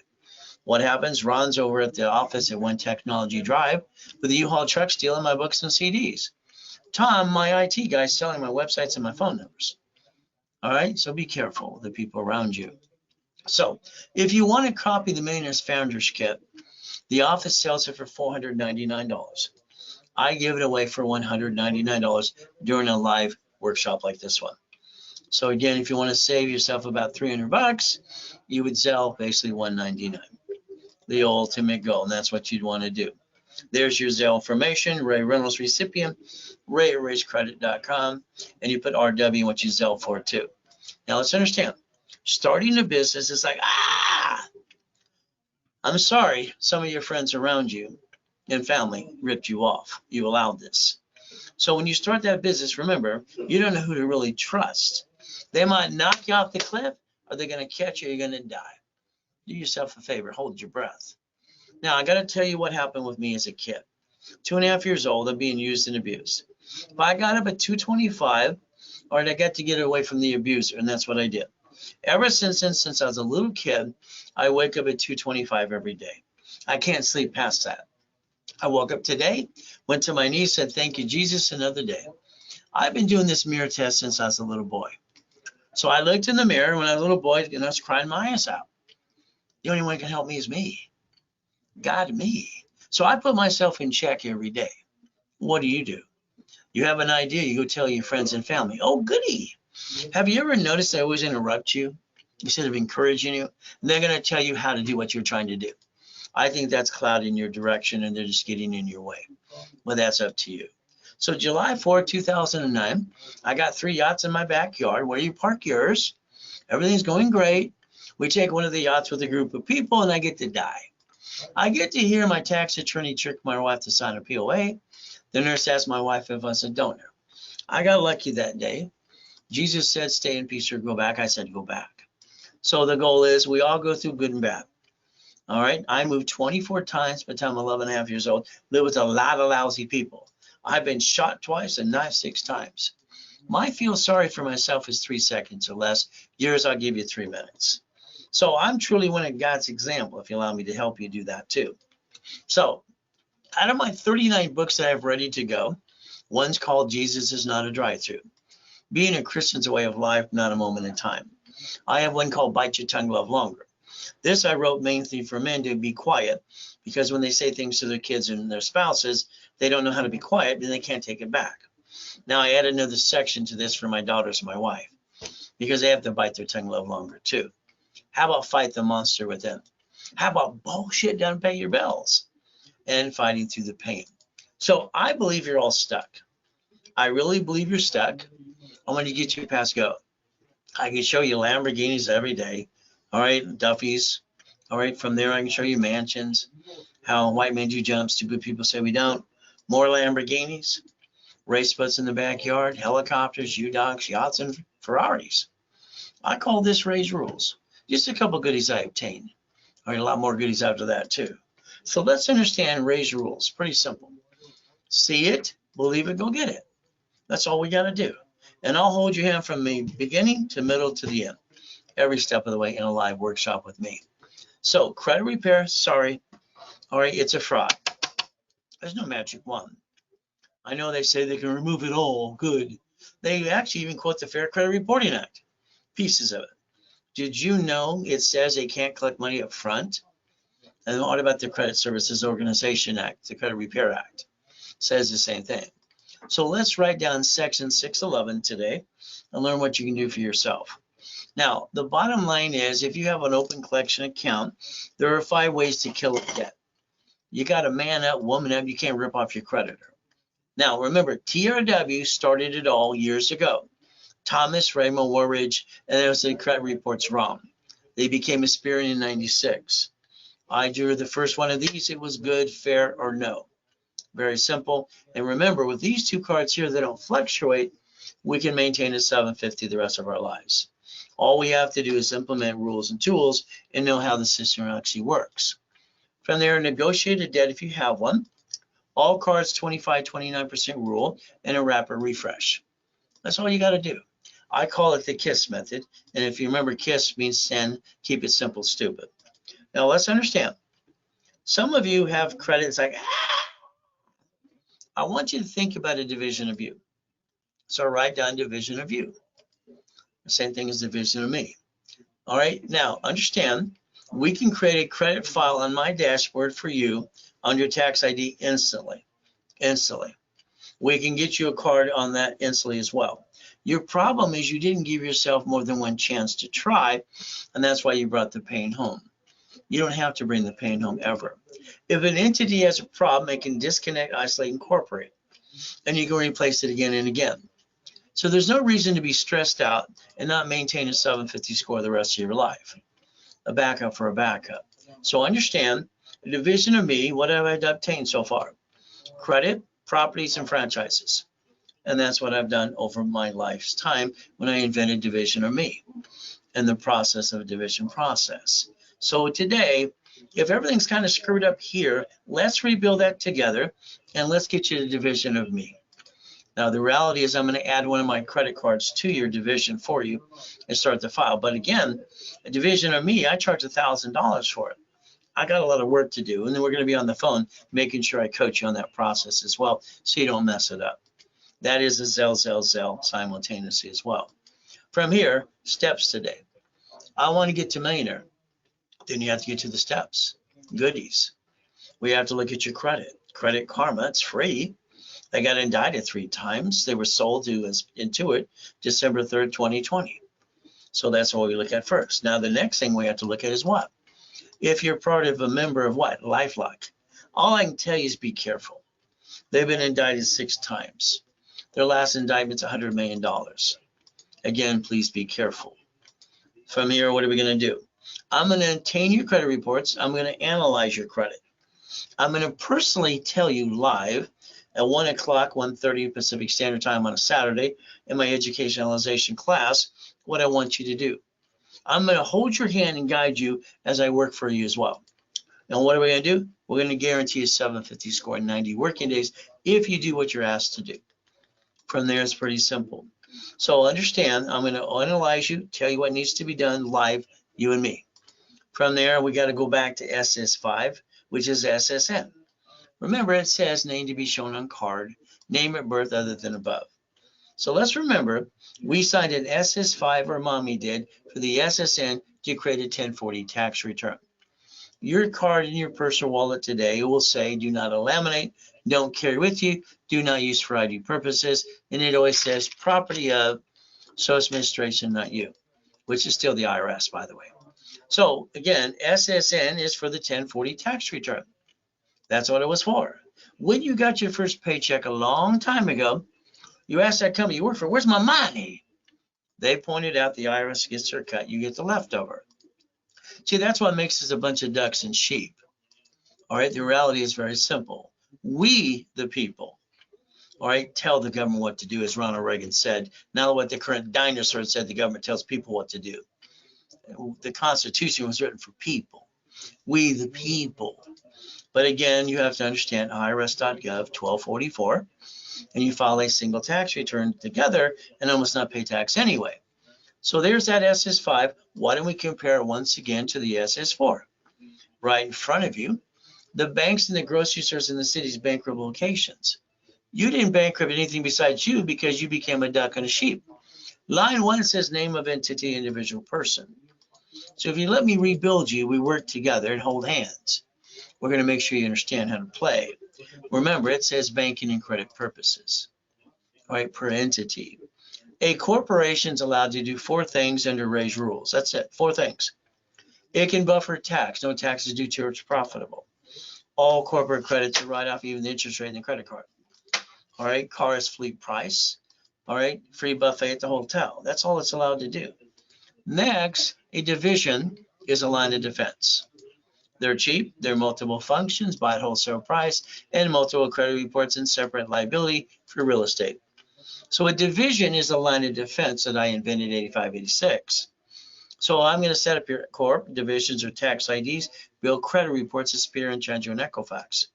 What happens? Ron's over at the office at One Technology Drive with a U-Haul truck stealing my books and CDs. Tom, my IT guy, is selling my websites and my phone numbers. All right, so be careful with the people around you. So if you want to copy the Millionaire's Founders Kit, the office sells it for $499. I give it away for $199 during a live workshop like this one. So again, if you want to save yourself about $300, you would sell basically $199. The ultimate goal, and that's what you'd want to do. There's your Zelle information, Ray Reynolds recipient, ray@raisecredit.com, and you put RW what you Zelle for too. Now let's understand, starting a business is like, I'm sorry, some of your friends around you and family ripped you off. You allowed this. So when you start that business, remember, you don't know who to really trust. They might knock you off the cliff, or they're going to catch you, you're going to die. Do yourself a favor, hold your breath. Now, I got to tell you what happened with me as a kid. 2.5 years old, I'm being used and abused. If I got up at 2:25, all right, I got to get away from the abuser, and that's what I did. Ever since I was a little kid, I wake up at 2:25 every day. I can't sleep past that. I woke up today, went to my knees, said, thank you, Jesus, another day. I've been doing this mirror test since I was a little boy. So I looked in the mirror when I was a little boy, and I was crying my eyes out. The only one who can help me is me. God, me. So I put myself in check every day. What do? You have an idea, you go tell your friends and family, oh, goody. Have you ever noticed they always interrupt you instead of encouraging you? And they're going to tell you how to do what you're trying to do. I think that's clouding your direction and they're just getting in your way. Well, that's up to you. So July 4, 2009, I got 3 yachts in my backyard where you park yours. Everything's going great. We take one of the yachts with a group of people and I get to die. I get to hear my tax attorney trick my wife to sign a POA. The nurse asked my wife if I was a donor. I got lucky that day. Jesus said, stay in peace or go back. I said, go back. So the goal is we all go through good and bad. All right. I moved 24 times by the time I'm 11.5 years old. Live with a lot of lousy people. I've been shot twice and knifed 6 times. My feel sorry for myself is 3 seconds or less. Yours, I'll give you 3 minutes. So I'm truly one of God's example, if you allow me to help you do that too. So out of my 39 books that I have ready to go, one's called Jesus is Not a Drive-Thru. Being a Christian's a way of life, not a moment in time. I have one called Bite Your Tongue, Love Longer. This I wrote mainly for men to be quiet, because when they say things to their kids and their spouses, they don't know how to be quiet and they can't take it back. Now I added another section to this for my daughters and my wife, because they have to bite their tongue, love longer too. How about fight the monster within? How about bullshit, don't pay your bills, and fighting through the pain? So I believe you're all stuck. I really believe you're stuck. I want to get you past go. I can show you Lamborghinis every day. All right, Duffy's. All right, from there I can show you mansions. How white men do jump, stupid people say we don't. More Lamborghinis, race boats in the backyard, helicopters, U-Docks, yachts, and Ferraris. I call this Ray's Rules. Just a couple goodies I obtained. All right, a lot more goodies after that too. So let's understand Ray's Rules. Pretty simple. See it, believe it, go get it. That's all we got to do. And I'll hold your hand from the beginning to middle to the end, every step of the way in a live workshop with me. So credit repair, sorry. All right, it's a fraud. There's no magic wand. I know they say they can remove it all. Good. They actually even quote the Fair Credit Reporting Act, pieces of it. Did you know it says they can't collect money up front? And what about the Credit Services Organization Act, the Credit Repair Act? Says the same thing. So let's write down section 611 today and learn what you can do for yourself. Now, the bottom line is, if you have an open collection account, there are 5 ways to kill a debt. You got to man up, woman up. You can't rip off your creditor. Now, remember, TRW started it all years ago. Thomas, Raymond, Warridge, and there was the credit reports wrong. They became Experian in 96. I drew the first one of these. It was good, fair, or no. Very simple. And remember, with these 2 cards here, they don't fluctuate. We can maintain a 750 the rest of our lives. All we have to do is implement rules and tools and know how the system actually works. From there, negotiate a debt if you have one. All cards 25-29% rule and a rapid refresh. That's all you got to do. I call it the KISS method. And if you remember, KISS means send, keep it simple, stupid. Now let's understand. Some of you have credits like, I want you to think about a division of you. So write down division of you. The same thing as division of me. All right, now understand, we can create a credit file on my dashboard for you on your tax ID instantly. We can get you a card on that instantly as well. Your problem is you didn't give yourself more than one chance to try, and that's why you brought the pain home. You don't have to bring the pain home ever. If an entity has a problem, it can disconnect, isolate, incorporate, and you can replace it again and again. So there's no reason to be stressed out and not maintain a 750 score the rest of your life. A backup for a backup. So understand, the division of me, what have I obtained so far? Credit, properties, and franchises. And that's what I've done over my life's time when I invented division of me and the process of a division process. So today, if everything's kind of screwed up here, let's rebuild that together and let's get you the division of me. Now, the reality is I'm going to add one of my credit cards to your division for you and start the file. But again, a division of me, I charge $1,000 for it. I got a lot of work to do. And then we're going to be on the phone making sure I coach you on that process as well so you don't mess it up. That is a Zell simultaneously as well. From here, steps today. I want to get to millionaire. Then you have to get to the steps. Goodies. We have to look at your credit. Credit Karma, it's free. They got indicted 3 times. They were sold to Intuit December 3rd, 2020. So that's what we look at first. Now, the next thing we have to look at is what? If you're part of a member of what? LifeLock. All I can tell you is be careful. They've been indicted 6 times. Their last indictment's $100 million. Again, please be careful. From here, what are we going to do? I'm going to obtain your credit reports. I'm going to analyze your credit. I'm going to personally tell you live at 1 o'clock, 1:30 Pacific Standard Time on a Saturday in my educationalization class what I want you to do. I'm going to hold your hand and guide you as I work for you as well. Now, what are we going to do? We're going to guarantee a 750 score in 90 working days if you do what you're asked to do. From there, it's pretty simple. So understand, I'm going to analyze you, tell you what needs to be done live, you and me. From there, we got to go back to SS5, which is SSN. Remember, it says name to be shown on card, name at birth other than above. So let's remember, we signed an SS5, or mommy did, for the SSN to create a 1040 tax return. Your card in your purse or wallet today will say, do not laminate, don't carry with you, do not use for ID purposes, and it always says property of Social Administration, not you, which is still the IRS, by the way. So again, SSN is for the 1040 tax return. That's what it was for. When you got your first paycheck a long time ago, you asked that company you work for, where's my money? They pointed out the IRS gets their cut, you get the leftover. See, that's what makes us a bunch of ducks and sheep. All right, the reality is very simple. We, the people, all right, tell the government what to do, as Ronald Reagan said, not what the current dinosaur said the government tells people what to do. The Constitution was written for people. We, the people. But again, you have to understand IRS.gov 1244, and you file a single tax return together and almost not pay tax anyway. So there's that SS5. Why don't we compare it once again to the SS4? Right in front of you, the banks and the grocery stores in the city's bankrupt locations. You didn't bankrupt anything besides you because you became a duck and a sheep. Line 1 says name of entity, individual person. So if you let me rebuild you, we work together and hold hands. We're going to make sure you understand how to play. Remember, it says banking and credit purposes, all right, per entity. A corporation is allowed to do 4 things under raised rules. That's it, 4 things. It can buffer tax. No tax is due till it's profitable. All corporate credits are write off, even the interest rate in the credit card. All right, car is fleet price. All right, free buffet at the hotel. That's all it's allowed to do. Next, a division is a line of defense. They're cheap, they're multiple functions, buy at wholesale price, and multiple credit reports and separate liability for real estate. So a division is a line of defense that I invented in 85, 86. So I'm going to set up your corp, divisions or tax IDs, build credit reports, Aspire and Chanjo and Equifax.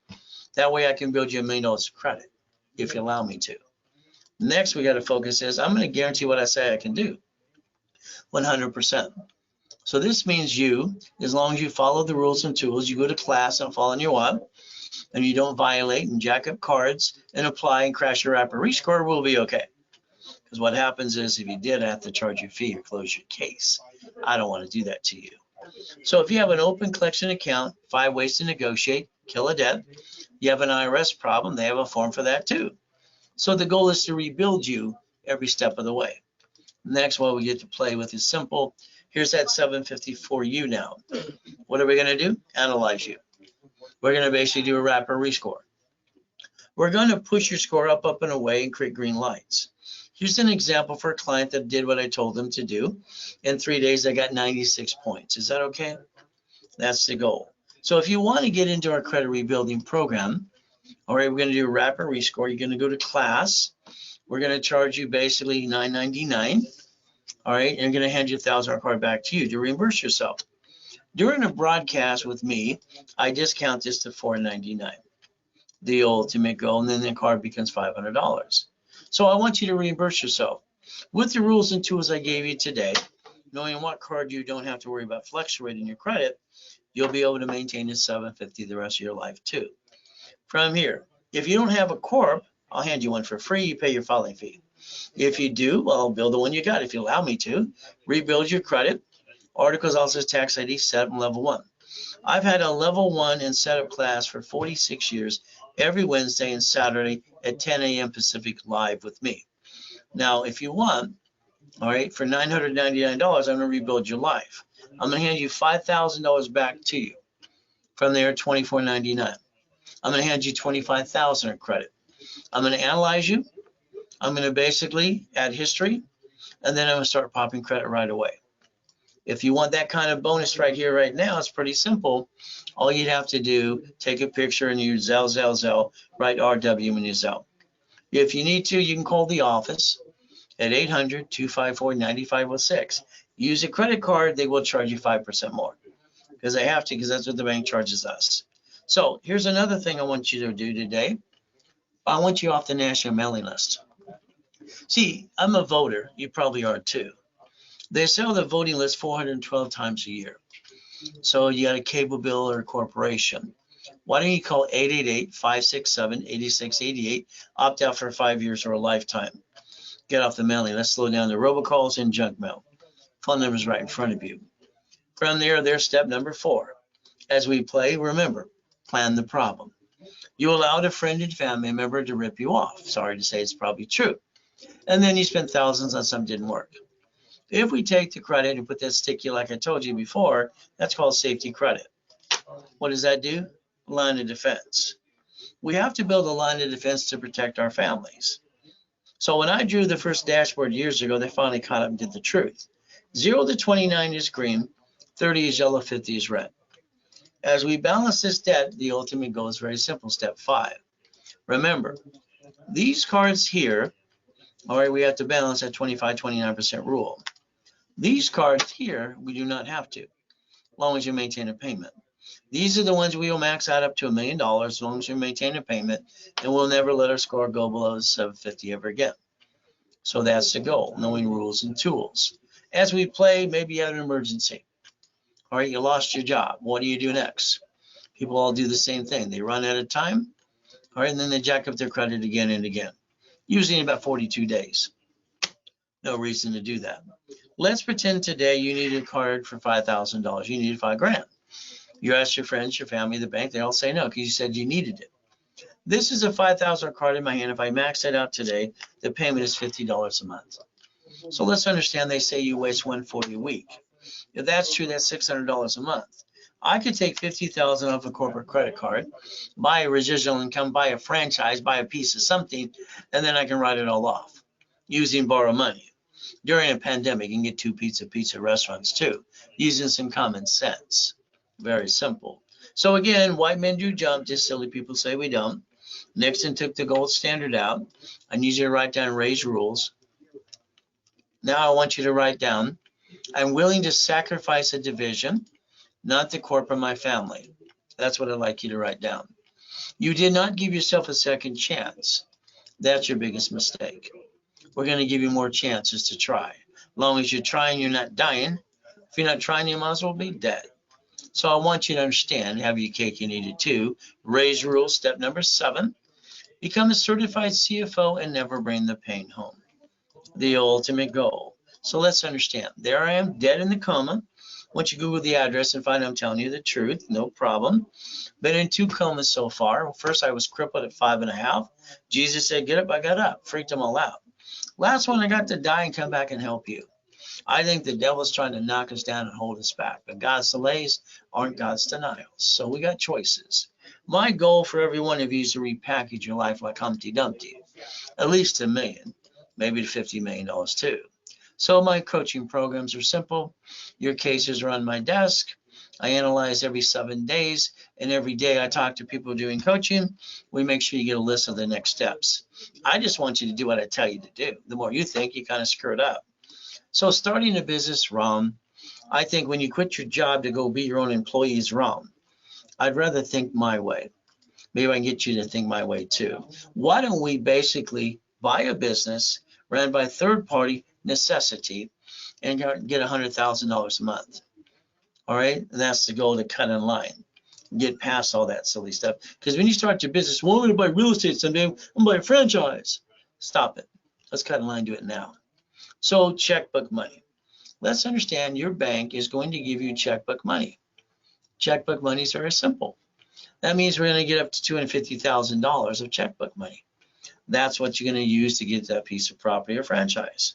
That way I can build you $1 million of credit, if you allow me to. Next, we got to focus is I'm going to guarantee what I say I can do, 100%. So this means you, as long as you follow the rules and tools, you go to class and follow your what, and you don't violate and jack up cards and apply and crash your app or rescore, we'll be okay. Because what happens is if you did, I have to charge you a fee or close your case. I don't want to do that to you. So if you have an open collection account, 5 ways to negotiate, kill a debt. You have an IRS problem, they have a form for that too. So the goal is to rebuild you every step of the way. Next one we get to play with is simple. Here's that 754U now. What are we going to do? Analyze you. We're going to basically do a wrap or rescore. We're going to push your score up and away and create green lights. Here's an example for a client that did what I told them to do. In 3 days, I got 96 points. Is that okay? That's the goal. So if you want to get into our credit rebuilding program, all right, we're going to do a wrap or rescore. You're going to go to class. We're going to charge you basically $9.99. All right, and I'm going to hand your $1,000 card back to you to reimburse yourself. During a broadcast with me, I discount this to $4.99, the ultimate goal, and then the card becomes $500. So I want you to reimburse yourself. With the rules and tools I gave you today, knowing what card you don't have to worry about fluctuating your credit, you'll be able to maintain the $750 the rest of your life too. From here, if you don't have a corp, I'll hand you one for free. You pay your filing fee. If you do, well, I'll build the one you got if you allow me to. Rebuild your credit. Articles also says tax ID, setup and level 1. I've had a level 1 and setup class for 46 years, every Wednesday and Saturday at 10 a.m. Pacific live with me. Now, if you want, all right, for $999, I'm going to rebuild your life. I'm going to hand you $5,000 back to you. From there, $24.99. I'm going to hand you $25,000 in credit. I'm going to analyze you. I'm going to basically add history, and then I'm going to start popping credit right away. If you want that kind of bonus right here, right now, it's pretty simple. All you'd have to do, take a picture and use Zelle, write RW in your Zelle. If you need to, you can call the office at 800-254-9506. Use a credit card, they will charge you 5% more because they have to, because that's what the bank charges us. So here's another thing I want you to do today. I want you off the national mailing list. See, I'm a voter. You probably are too. They sell the voting list 412 times a year. So you got a cable bill or a corporation. Why don't you call 888-567-8688, opt out for 5 years or a lifetime. Get off the mailing. Let's slow down the robocalls and junk mail. Phone number's right in front of you. From there, there's step number 4. As we play, remember, plan the problem. You allowed a friend and family member to rip you off. Sorry to say, it's probably true. And then you spent thousands on something that didn't work. If we take the credit and put that sticky like I told you before, that's called safety credit. What does that do? Line of defense. We have to build a line of defense to protect our families. So when I drew the first dashboard years ago, they finally caught up and did the truth. 0 to 29 is green, 30 is yellow, 50 is red. As we balance this debt, the ultimate goal is very simple, step 5. Remember, these cards here, all right, we have to balance that 25-29% rule. These cards here, we do not have to, as long as you maintain a payment. These are the ones we will max out up to $1 million as long as you maintain a payment, and we'll never let our score go below 750 ever again. So that's the goal, knowing rules and tools. As we play, maybe you have an emergency. All right, you lost your job. What do you do next? People all do the same thing. They run out of time, all right, and then they jack up their credit again and again, usually in about 42 days. No reason to do that. Let's pretend today you need a card for $5,000. You needed $5,000. You ask your friends, your family, the bank, they all say no because you said you needed it. This is a $5,000 card in my hand. If I max it out today, the payment is $50 a month. So let's understand they say you waste $140 a week. If that's true, that's $600 a month. I could take $50,000 off a corporate credit card, buy a residual income, buy a franchise, buy a piece of something, and then I can write it all off using borrow money. During a pandemic, you can get 2 pizza restaurants too, using some common sense. Very simple. So again, white men do jump, just silly people say we don't. Nixon took the gold standard out. I need you to write down Ray's rules. Now I want you to write down, I'm willing to sacrifice a division, not the corporate, my family. That's what I'd like you to write down. You did not give yourself a second chance. That's your biggest mistake. We're going to give you more chances to try. As long as you're trying, you're not dying. If you're not trying, you might as well be dead. So I want you to understand, have your cake and eat it too. Ray's rules, step number 7. Become a certified CFO and never bring the pain home. The ultimate goal. So let's understand. There I am, dead in the coma. Once you Google the address and find I'm telling you the truth, no problem. Been in 2 comas so far. First, I was crippled at 5.5. Jesus said, get up, I got up. Freaked them all out. Last one, I got to die and come back and help you. I think the devil's trying to knock us down and hold us back, but God's delays aren't God's denials. So we got choices. My goal for every one of you is to repackage your life like Humpty Dumpty, at least $1 million, maybe to $50 million too. So my coaching programs are simple. Your cases are on my desk. I analyze every 7 days, and every day I talk to people doing coaching. We make sure you get a list of the next steps. I just want you to do what I tell you to do. The more you think, you kind of screw it up. So starting a business wrong, I think when you quit your job to go be your own employee is wrong. I'd rather think my way. Maybe I can get you to think my way too. Why don't we basically buy a business ran by third-party necessity and get $100,000 a month? All right, and that's the goal, to cut in line, get past all that silly stuff. Because when you start your business, well, I'm going to buy real estate someday, I'm going to buy a franchise. Stop it. Let's cut in line, do it now. So checkbook money. Let's understand your bank is going to give you checkbook money. Checkbook money is very simple. That means we're going to get up to $250,000 of checkbook money. That's what you're going to use to get that piece of property or franchise.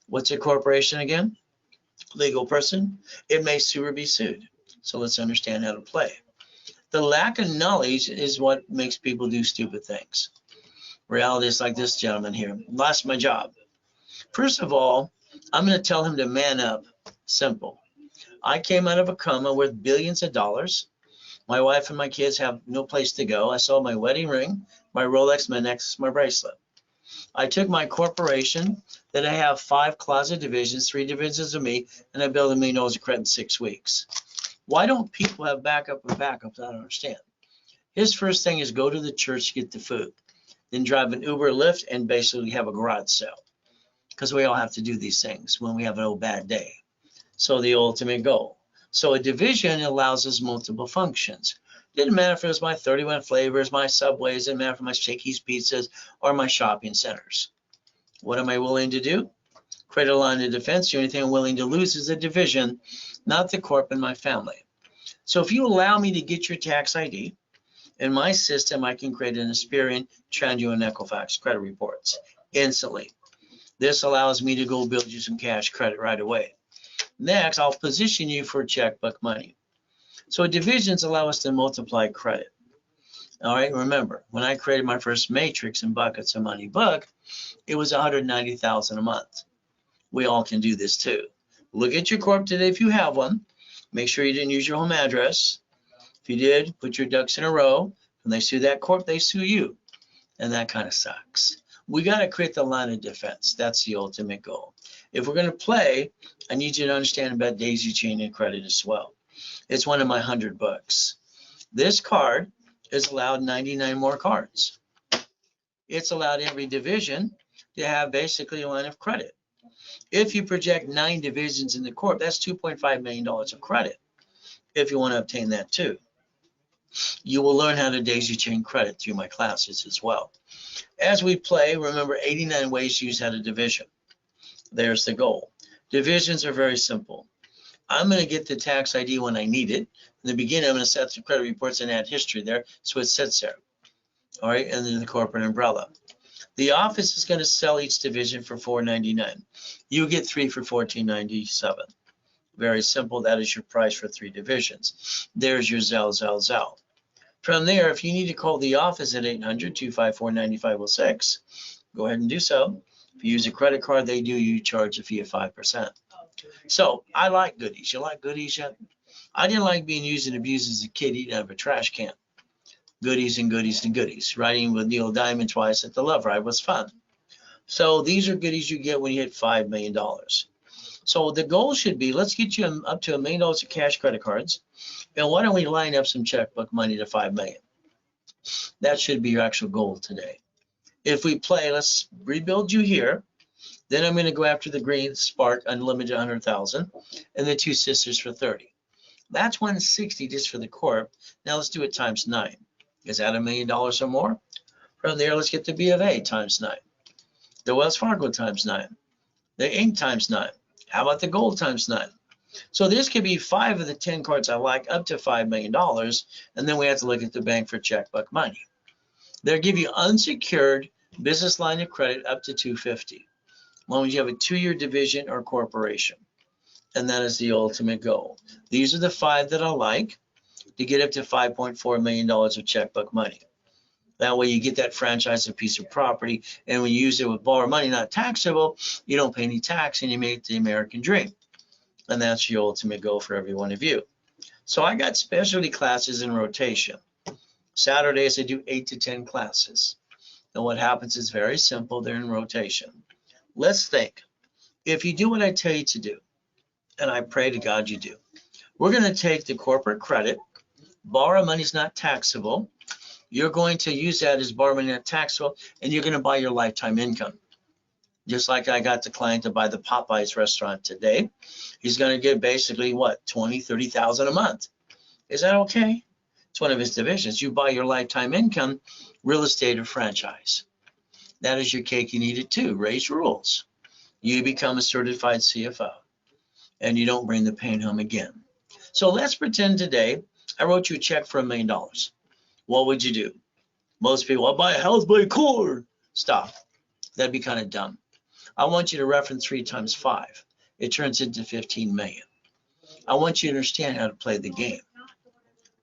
What's a corporation again? Legal person. It may sue or be sued. So let's understand how to play. The lack of knowledge is what makes people do stupid things. Reality is like this gentleman here. Lost my job. First of all, I'm going to tell him to man up. Simple. I came out of a coma worth billions of dollars. My wife and my kids have no place to go. I sold my wedding ring, my Rolex, my necklace, my bracelet. I took my corporation that I have 5 closet divisions, 3 divisions of me, and I built $1 million of credit in 6 weeks. Why don't people have backup and backups? I don't understand. His first thing is go to the church, get the food, then drive an Uber, Lyft, and basically have a garage sale. Because we all have to do these things when we have an old bad day. So the ultimate goal. So a division allows us multiple functions. Didn't matter if it was my 31 flavors, my Subways, didn't matter if my Shakey's pizzas or my shopping centers. What am I willing to do? Credit line of defense. The only thing I'm willing to lose is a division, not the corp and my family. So if you allow me to get your tax ID, in my system, I can create an Experian, TransUnion, and Equifax credit reports instantly. This allows me to go build you some cash credit right away. Next, I'll position you for checkbook money. So divisions allow us to multiply credit. All right, remember, when I created my first matrix and buckets of money book, it was $190,000 a month. We all can do this too. Look at your corp today if you have one. Make sure you didn't use your home address. If you did, put your ducks in a row. When they sue that corp, they sue you. And that kind of sucks. We got to create the line of defense. That's the ultimate goal. If we're going to play, I need you to understand about daisy chain and credit as well. It's one of my 100 books. This card is allowed 99 more cards. It's allowed every division to have basically a line of credit. If you project 9 divisions in the corp, that's $2.5 million of credit. If you want to obtain that too. You will learn how to daisy chain credit through my classes as well. As we play, remember 89 ways to use how to division. There's the goal. Divisions are very simple. I'm going to get the tax ID when I need it. In the beginning, I'm going to set the credit reports and add history there, so it sits there. All right, and then the corporate umbrella. The office is going to sell each division for $4.99. You get 3 for $14.97. Very simple. That is your price for 3 divisions. There's your Zell. From there, if you need to call the office at 800-254-9506, go ahead and do so. If you use a credit card, you charge a fee of 5%. So I like goodies. You like goodies yet? I didn't like being used and abused as a kid eating out of a trash can. Goodies and goodies and goodies. Riding with Neil Diamond twice at the Love Ride was fun. So these are goodies you get when you hit $5 million. So the goal should be, let's get you up to $1 million of cash credit cards. And why don't we line up some checkbook money to $5 million? That should be your actual goal today. If we play, let's rebuild you here. Then I'm going to go after the green Spark Unlimited 100,000 and the 2 sisters for 30. That's 160 just for the corp. Now let's do it times 9. Is that $1 million or more? From there, let's get the B of A times 9. The Wells Fargo times 9. The Inc. times 9. How about the gold times 9? So this could be 5 of the 10 cards I like, up to $5 million, and then we have to look at the bank for checkbook money. They'll give you unsecured business line of credit up to $250, as long as you have a 2-year division or corporation, and that is the ultimate goal. These are the 5 that I like to get up to $5.4 million of checkbook money. That way you get that franchise, a piece of property, and when you use it with borrowed money, not taxable, you don't pay any tax and you make the American dream. And that's your ultimate goal for every one of you. So I got specialty classes in rotation. Saturdays I do 8 to 10 classes. And what happens is very simple, they're in rotation. Let's think, if you do what I tell you to do, and I pray to God you do, we're going to take the corporate credit, borrow money is not taxable, you're going to use that as borrow money not taxable, and you're going to buy your lifetime income. Just like I got the client to buy the Popeyes restaurant today. He's going to get basically what, 20, 30,000 a month. Is that okay? It's one of his divisions. You buy your lifetime income, real estate or franchise. That is your cake, you need it too. Raise rules. You become a certified CFO and you don't bring the pain home again. So let's pretend today I wrote you a check for $1 million. What would you do? Most people, I'll buy a house by core. Stop. That'd be kind of dumb. I want you to reference 3 times 5. It turns into 15 million. I want you to understand how to play the game.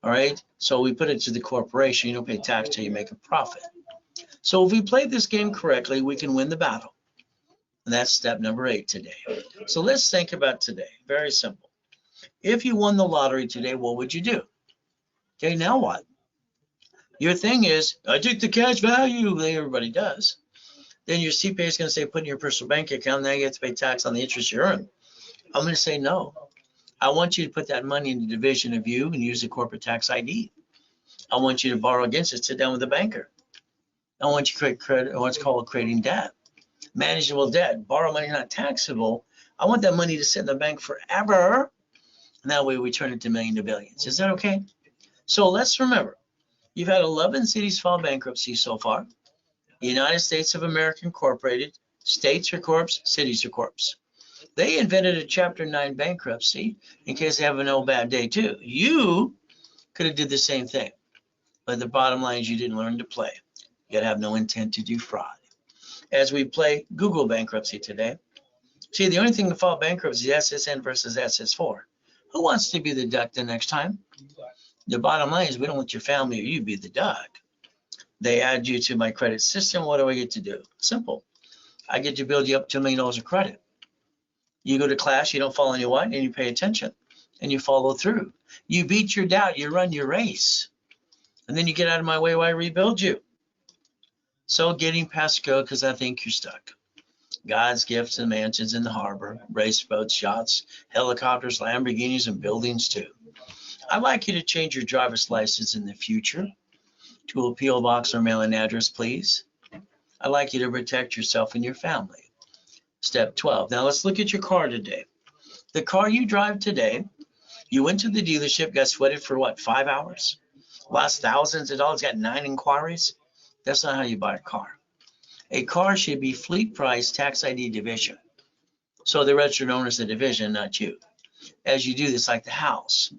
All right. So we put it to the corporation. You don't pay tax till you make a profit. So if we play this game correctly, we can win the battle. And that's step number 8 today. So let's think about today. Very simple. If you won the lottery today, what would you do? Okay, now what? Your thing is, I took the cash value. Everybody does. Then your CPA is going to say, put in your personal bank account. Now you have to pay tax on the interest you earn. I'm going to say no. I want you to put that money in the division of you and use the corporate tax ID. I want you to borrow against it. Sit down with a banker. I want you to create credit, what's called creating debt. Manageable debt. Borrow money not taxable. I want that money to sit in the bank forever. And that way we turn it to millions to billions. Is that okay? So let's remember, you've had 11 cities file bankruptcy so far. United States of America Incorporated, States are corpse, cities are corpse. They invented a Chapter 9 bankruptcy in case they have an old bad day too. You could have did the same thing. But the bottom line is you didn't learn to play. You have no intent to do fraud. As we play Google bankruptcy today, see, the only thing to file bankruptcy is SSN versus SS4. Who wants to be the duck the next time? The bottom line is we don't want your family or you be the duck. They add you to my credit system. What do I get to do? Simple. I get to build you up $2 million of credit. You go to class, you don't follow any what, and you pay attention, and you follow through. You beat your doubt, you run your race, and then you get out of my way while I rebuild you. So getting past go because I think you're stuck. God's gifts and mansions in the harbor, race boats, yachts, helicopters, Lamborghinis, and buildings too. I'd like you to change your driver's license in the future to a P.O. box or mailing address, please. I'd like you to protect yourself and your family. Step 12. Now let's look at your car today. The car you drive today, you went to the dealership, got sweated for what, 5 hours? Lost thousands of dollars, got 9 inquiries? That's not how you buy a car. A car should be fleet price, tax ID division. So the registered owner is the division, not you. As you do this, like the house,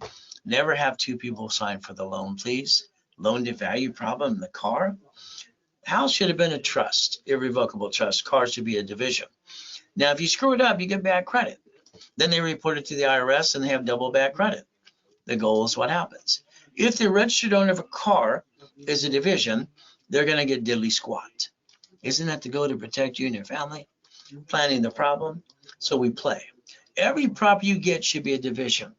never have 2 people sign for the loan, please. Loan to value problem in the car. House should have been a trust, irrevocable trust. Car should be a division. Now, if you screw it up, you get bad credit. Then they report it to the IRS and they have double bad credit. The goal is what happens. If the registered owner of a car is a division, they're going to get diddly squat. Isn't that the goal, to protect you and your family? Planning the problem. So we play. Every property you get should be a division.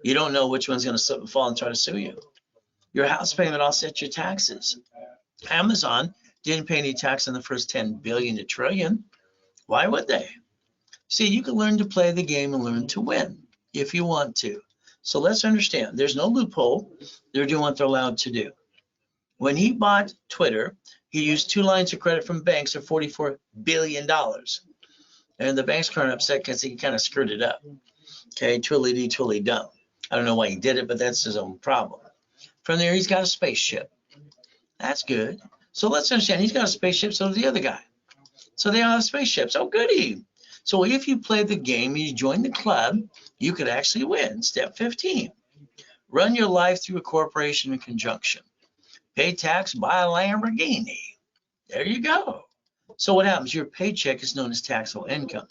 You don't know which one's going to slip and fall and try to sue you. Your house payment offsets your taxes. Amazon didn't pay any tax on the first 10 billion to trillion. Why would they? See, you can learn to play the game and learn to win if you want to. So let's understand, there's no loophole. They're doing what they're allowed to do. When he bought Twitter, he used 2 lines of credit from banks of $44 billion. And the banks aren't upset because he kind of screwed it up. Okay, twilly-dee, twilly-dum. I don't know why he did it, but that's his own problem. From there, he's got a spaceship. That's good. So let's understand, he's got a spaceship, so does the other guy. So they all have spaceships. Oh, goody. So if you play the game, you join the club, you could actually win. Step 15, run your life through a corporation in conjunction. Pay tax, buy a Lamborghini. There you go. So what happens? Your paycheck is known as taxable income.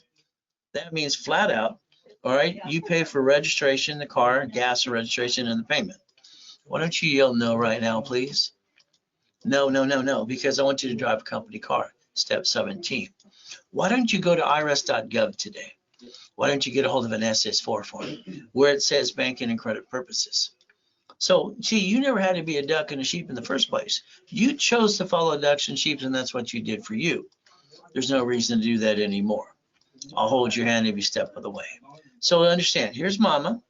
That means flat out, all right, you pay for registration, the car, gas and registration, and the payment. Why don't you yell no right now, please? No, no, no, no, because I want you to drive a company car. Step 17. Why don't you go to irs.gov today? Why don't you get a hold of an SS4 form where it says banking and credit purposes? So, see, you never had to be a duck and a sheep in the first place. You chose to follow ducks and sheep, and that's what you did for you. There's no reason to do that anymore. I'll hold your hand every step of the way. So understand, here's Mama,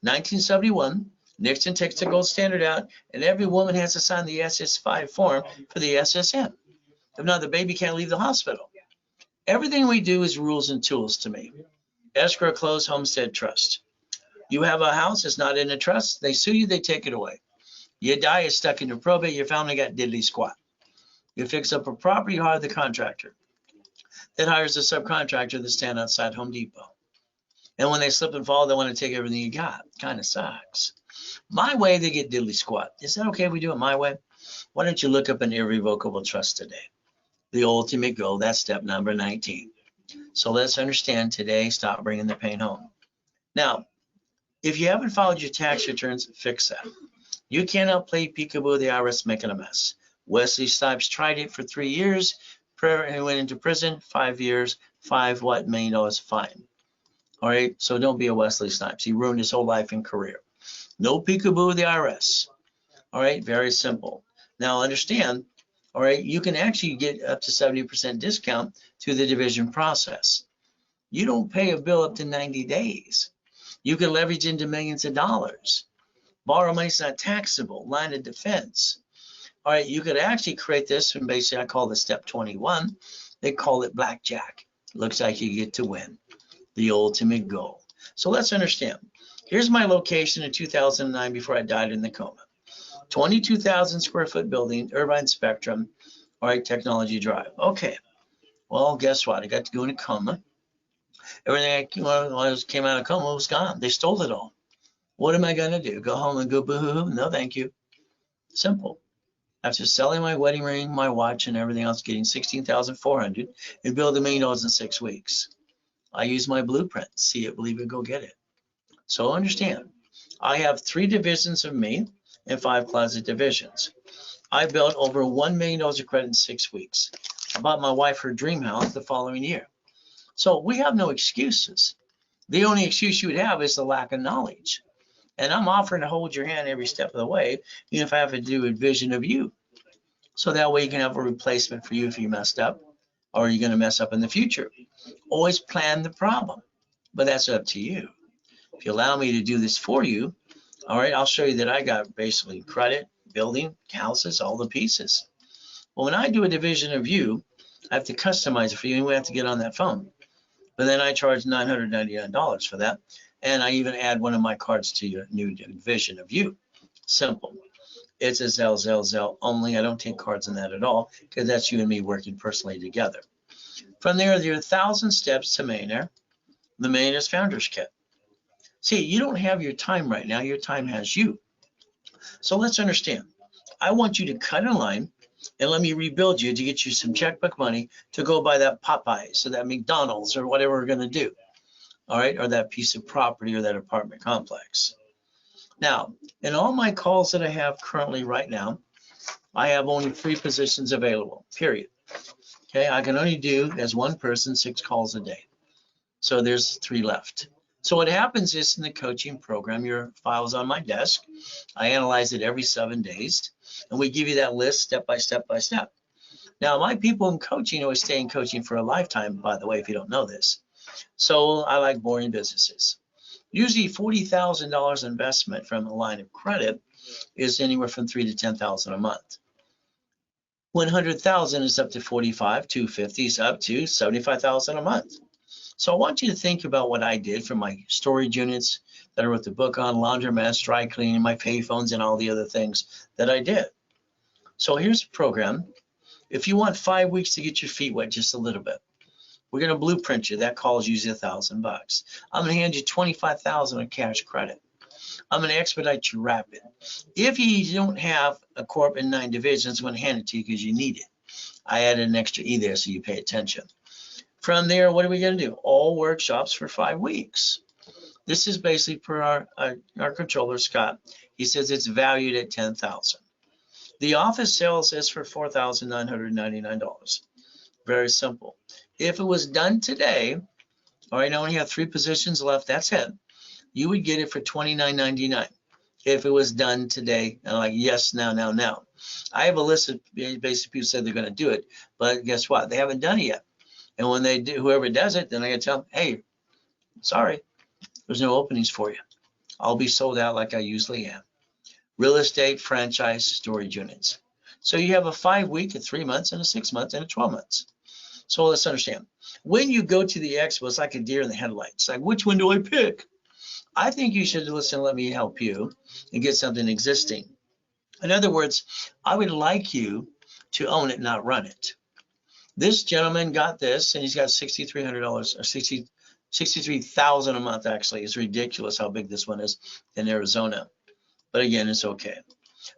1971. Nixon takes the gold standard out, and every woman has to sign the SS5 form for the SSN. If not, the baby can't leave the hospital. Everything we do is rules and tools to me. Escrow, close, homestead, trust. You have a house, it's not in a trust, they sue you, they take it away. You die, it's stuck in your probate, your family got diddly squat. You fix up a property, you hire the contractor. That hires a subcontractor that stand outside Home Depot. And when they slip and fall, they want to take everything you got. Kind of sucks. My way, they get diddly squat. Is that okay if we do it my way? Why don't you look up an irrevocable trust today? The ultimate goal, that's step number 19. So let's understand today, stop bringing the pain home. Now, if you haven't filed your tax returns, fix that. You cannot play peekaboo, the IRS making a mess. Wesley Snipes tried it for 3 years. He went into prison, 5 years, $5 million fine. All right, so don't be a Wesley Snipes. He ruined his whole life and career. No peekaboo with the IRS. All right, very simple. Now understand, all right, you can actually get up to 70% discount through the division process. You don't pay a bill up to 90 days. You can leverage into millions of dollars. Borrow money is not taxable. Line of defense. All right, you could actually create this, and basically I call this step 21. They call it blackjack. Looks like you get to win. The ultimate goal. So let's understand. Here's my location in 2009 before I died in the coma. 22,000 square foot building, Irvine Spectrum, all right, Technology Drive. Okay, Well, guess what? I got to go in a coma. Everything I came out of coma was gone. They stole it all. What am I going to do? Go home and go boo-hoo? No, thank you. Simple. After selling my wedding ring, my watch, and everything else, getting $16,400 and build $1 million in 6 weeks. I use my blueprint. See it, believe it, go get it. So understand, I have 3 divisions of me and 5 closet divisions. I built over $1 million of credit in 6 weeks. I bought my wife her dream house the following year. So we have no excuses. The only excuse you would have is the lack of knowledge. And I'm offering to hold your hand every step of the way, even if I have to do a vision of you. So that way you can have a replacement for you if you messed up or you're going to mess up in the future. Always plan the problem, but that's up to you. If you allow me to do this for you, all right, I'll show you that I got basically credit, building, houses, all the pieces. Well, when I do a division of you, I have to customize it for you and we have to get on that phone. But then I charge $999 for that. And I even add one of my cards to your new division of you. Simple. It's a Zelle only. I don't take cards in that at all because that's you and me working personally together. From there are 1,000 steps to millionaire. The Millionaire's Founders Kit. See, you don't have your time right now. Your time has you. So let's understand. I want you to cut in line and let me rebuild you to get you some checkbook money to go buy that Popeyes or that McDonald's or whatever we're going to do. All right, or that piece of property or that apartment complex. Now, in all my calls that I have currently right now, I have only 3 positions available, period. Okay, I can only do as one person 6 calls a day. So there's 3 left. So what happens is in the coaching program, your file's on my desk. I analyze it every 7 days, and we give you that list step by step by step. Now, my people in coaching always stay in coaching for a lifetime, by the way, if you don't know this. So I like boring businesses. Usually $40,000 investment from a line of credit is anywhere from $3,000 to $10,000 a month. 100,000 is up to 45, 250 is up to 75,000 a month. So I want you to think about what I did for my storage units that I wrote the book on, laundromats, dry cleaning, my payphones, and all the other things that I did. So here's a program. If you want 5 weeks to get your feet wet just a little bit, we're going to blueprint you. That call is usually $1,000. I'm going to hand you $25,000 in cash credit. I'm going to expedite you rapid. If you don't have a corp in 9 divisions, I'm going to hand it to you because you need it. I added an extra E there so you pay attention. From there, what are we going to do? All workshops for 5 weeks. This is basically per our controller, Scott. He says it's valued at $10,000. The office sales is for $4,999. Very simple. If it was done today, all right, I only have 3 positions left, that's it. You would get it for $29.99 if it was done today. And I'm like, yes, now. I have a list of basic people said they're going to do it, but guess what? They haven't done it yet. And when they do, whoever does it, then I got to tell them, hey, sorry, there's no openings for you. I'll be sold out like I usually am. Real estate, franchise, storage units. So you have a 5-week, a 3 months, and a 6 months, and a 12 months. So let's understand. When you go to the expo, it's like a deer in the headlights. Like, which one do I pick? I think you should listen, let me help you and get something existing. In other words, I would like you to own it, not run it. This gentleman got this, and he's got $6,300 or $63,000 a month. Actually, it's ridiculous how big this one is in Arizona. But again, it's okay.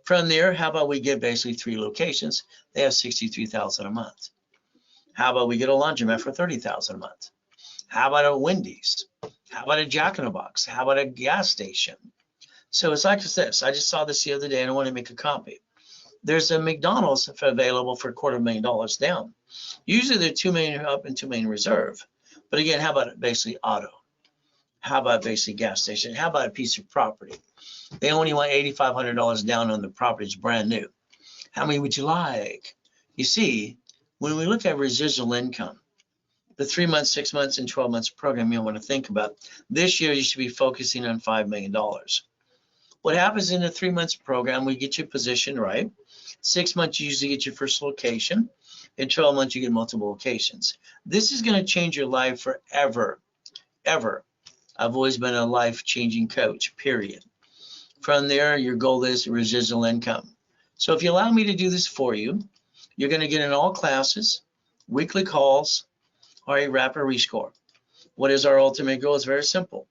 From there, how about we get basically 3 locations? They have $63,000 a month. How about we get a laundromat for $30,000 a month? How about a Wendy's? How about a Jack in the Box? How about a gas station? So it's like this. I just saw this the other day and I want to make a copy. There's a McDonald's available for $250,000 down. Usually they're $2 million up and $2 million reserve. But again, how about basically auto? How about basically gas station? How about a piece of property? They only want $8,500 down on the property. It's brand new. How many would you like? You see, when we look at residual income, the 3 months, 6 months, and 12 months program you want to think about, this year you should be focusing on $5 million. What happens in the 3 months program, we get your position right. 6 months, you usually get your first location. In 12 months, you get multiple locations. This is going to change your life forever, ever. I've always been a life-changing coach, period. From there, your goal is residual income. So if you allow me to do this for you, you're going to get in all classes. weekly calls, or a rapid rescore. What is our ultimate goal? It's very simple.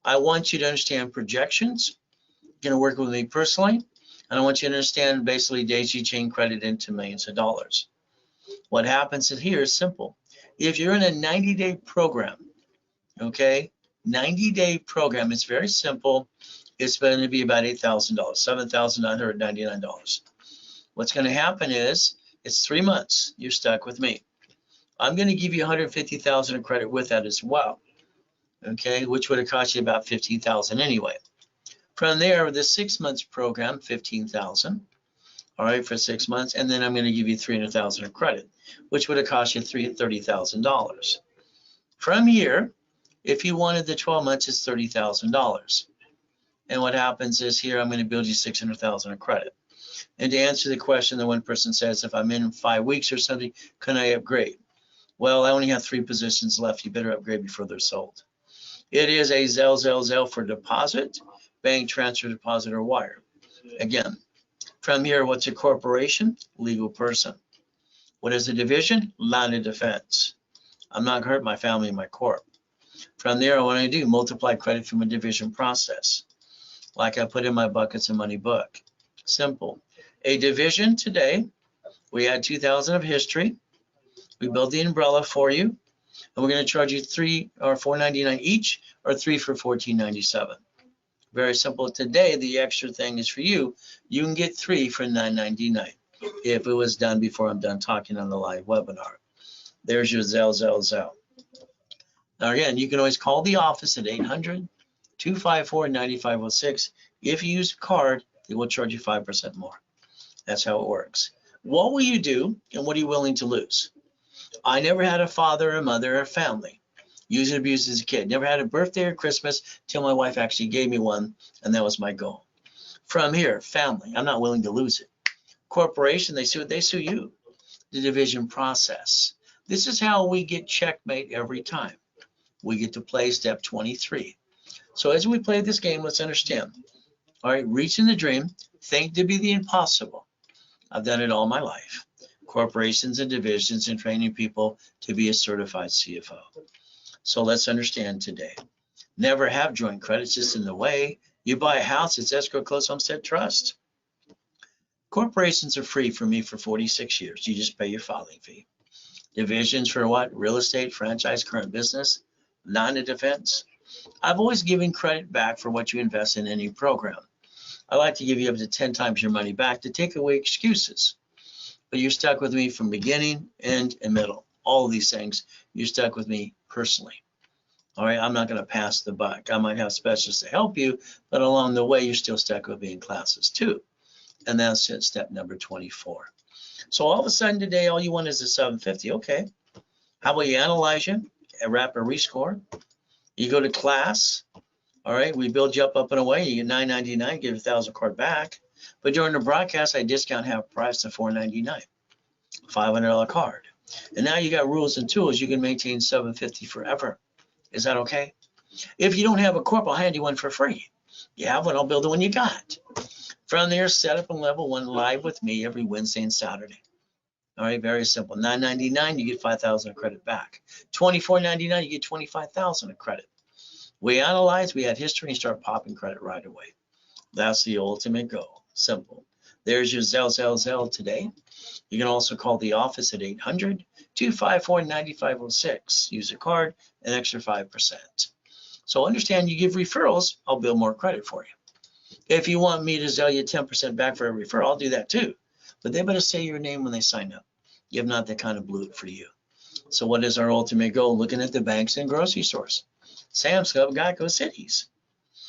I want you to understand projections. You're going to work with me personally, and I want you to understand basically daisy chain credit into millions of dollars. What happens here is simple. If you're in a 90-day program, okay, 90-day program, it's very simple. It's going to be about $8,000, $7,999. What's going to happen is it's 3 months. You're stuck with me. I'm going to give you $150,000 of credit with that as well, okay, which would have cost you about $15,000 anyway. From there, the 6 months program, $15,000, all right, for 6 months, and then I'm going to give you $300,000 of credit, which would have cost you $30,000. From here, if you wanted the 12 months, it's $30,000. And what happens is here, I'm going to build you $600,000 of credit. And to answer the question that one person says, if I'm in 5 weeks or something, can I upgrade? Well, I only have 3 positions left. You better upgrade before they're sold. It is a Zelle for deposit, bank transfer, deposit, or wire. Again, from here, what's a corporation? Legal person. What is a division? Line of defense. I'm not going to hurt my family and my corp. From there, what I do, multiply credit from a division process, like I put in my buckets and money book. Simple. A division today, we had 2,000 of history. We build the umbrella for you, and we're going to charge you $3 or $4.99 each, or 3 for $14.97. Very simple. Today, the extra thing is for you. You can get 3 for $9.99 if it was done before I'm done talking on the live webinar. There's your Zelle. Now, again, you can always call the office at 800-254-9506. If you use a card, they will charge you 5% more. That's how it works. What will you do, and what are you willing to lose? I never had a father, a mother, or family. Use and abuse as a kid. Never had a birthday or Christmas till my wife actually gave me one, and that was my goal. From here, family. I'm not willing to lose it. Corporation, they sue you. The division process. This is how we get checkmate every time. We get to play step 23. So as we play this game, let's understand. All right, reaching the dream, think to be the impossible. I've done it all my life. Corporations and divisions and training people to be a certified CFO. So let's understand today. Never have joint credits, just in the way. You buy a house, it's escrow, closed homestead trust. Corporations are free for me for 46 years. You just pay your filing fee. Divisions for what? Real estate, franchise, current business, line of defense. I've always given credit back for what you invest in any program. I like to give you up to 10 times your money back to take away excuses. But you're stuck with me from beginning, end, and middle. All of these things, you're stuck with me personally. All right, I'm not going to pass the buck. I might have specialists to help you, but along the way, you're still stuck with me in classes too. And that's it, step number 24. So all of a sudden today, all you want is a 750. Okay. How about you analyze you, a rapid rescore? You go to class. All right, we build you up and away. You get $9.99, give $1,000 card back. But during the broadcast, I discount half price to $4.99, $500 card. And now you got rules and tools. You can maintain $750 forever. Is that okay? If you don't have a corp, I'll hand you one for free. You have one, I'll build the one you got. From there, set up and level one live with me every Wednesday and Saturday. All right, very simple. $9.99, you get $5,000 of credit back. $24.99, you get $25,000 of credit. We analyze, we add history, and start popping credit right away. That's the ultimate goal. Simple. There's your Zelle today. You can also call the office at 800-254-9506. Use a card, an extra 5%. So understand, you give referrals, I'll build more credit for you. If you want me to Zelle you 10% back for a referral, I'll do that too. But they better say your name when they sign up. If not, they kind of blew it for you. So what is our ultimate goal? Looking at the banks and grocery stores. Sam's Club, Geico, Cities.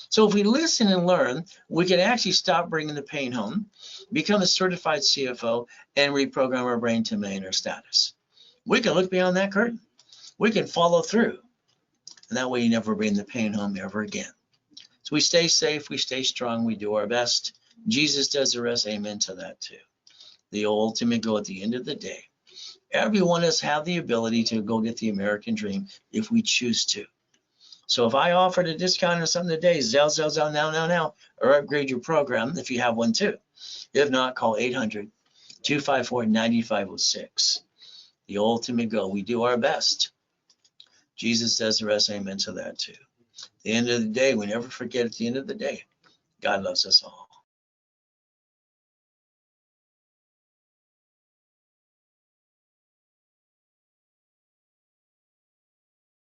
So if we listen and learn, we can actually stop bringing the pain home, become a certified CFO, and reprogram our brain to millionaire status. We can look beyond that curtain. We can follow through. And that way you never bring the pain home ever again. So we stay safe, we stay strong, we do our best. Jesus does the rest. Amen to that too. The ultimate goal at the end of the day. Every one of us have the ability to go get the American dream if we choose to. So if I offered a discount or something today, Zelle now, or upgrade your program if you have one too. If not, call 800-254-9506. the ultimate goal. We do our best. Jesus says the rest, amen to that too. At the end of the day, we never forget at the end of the day, God loves us all.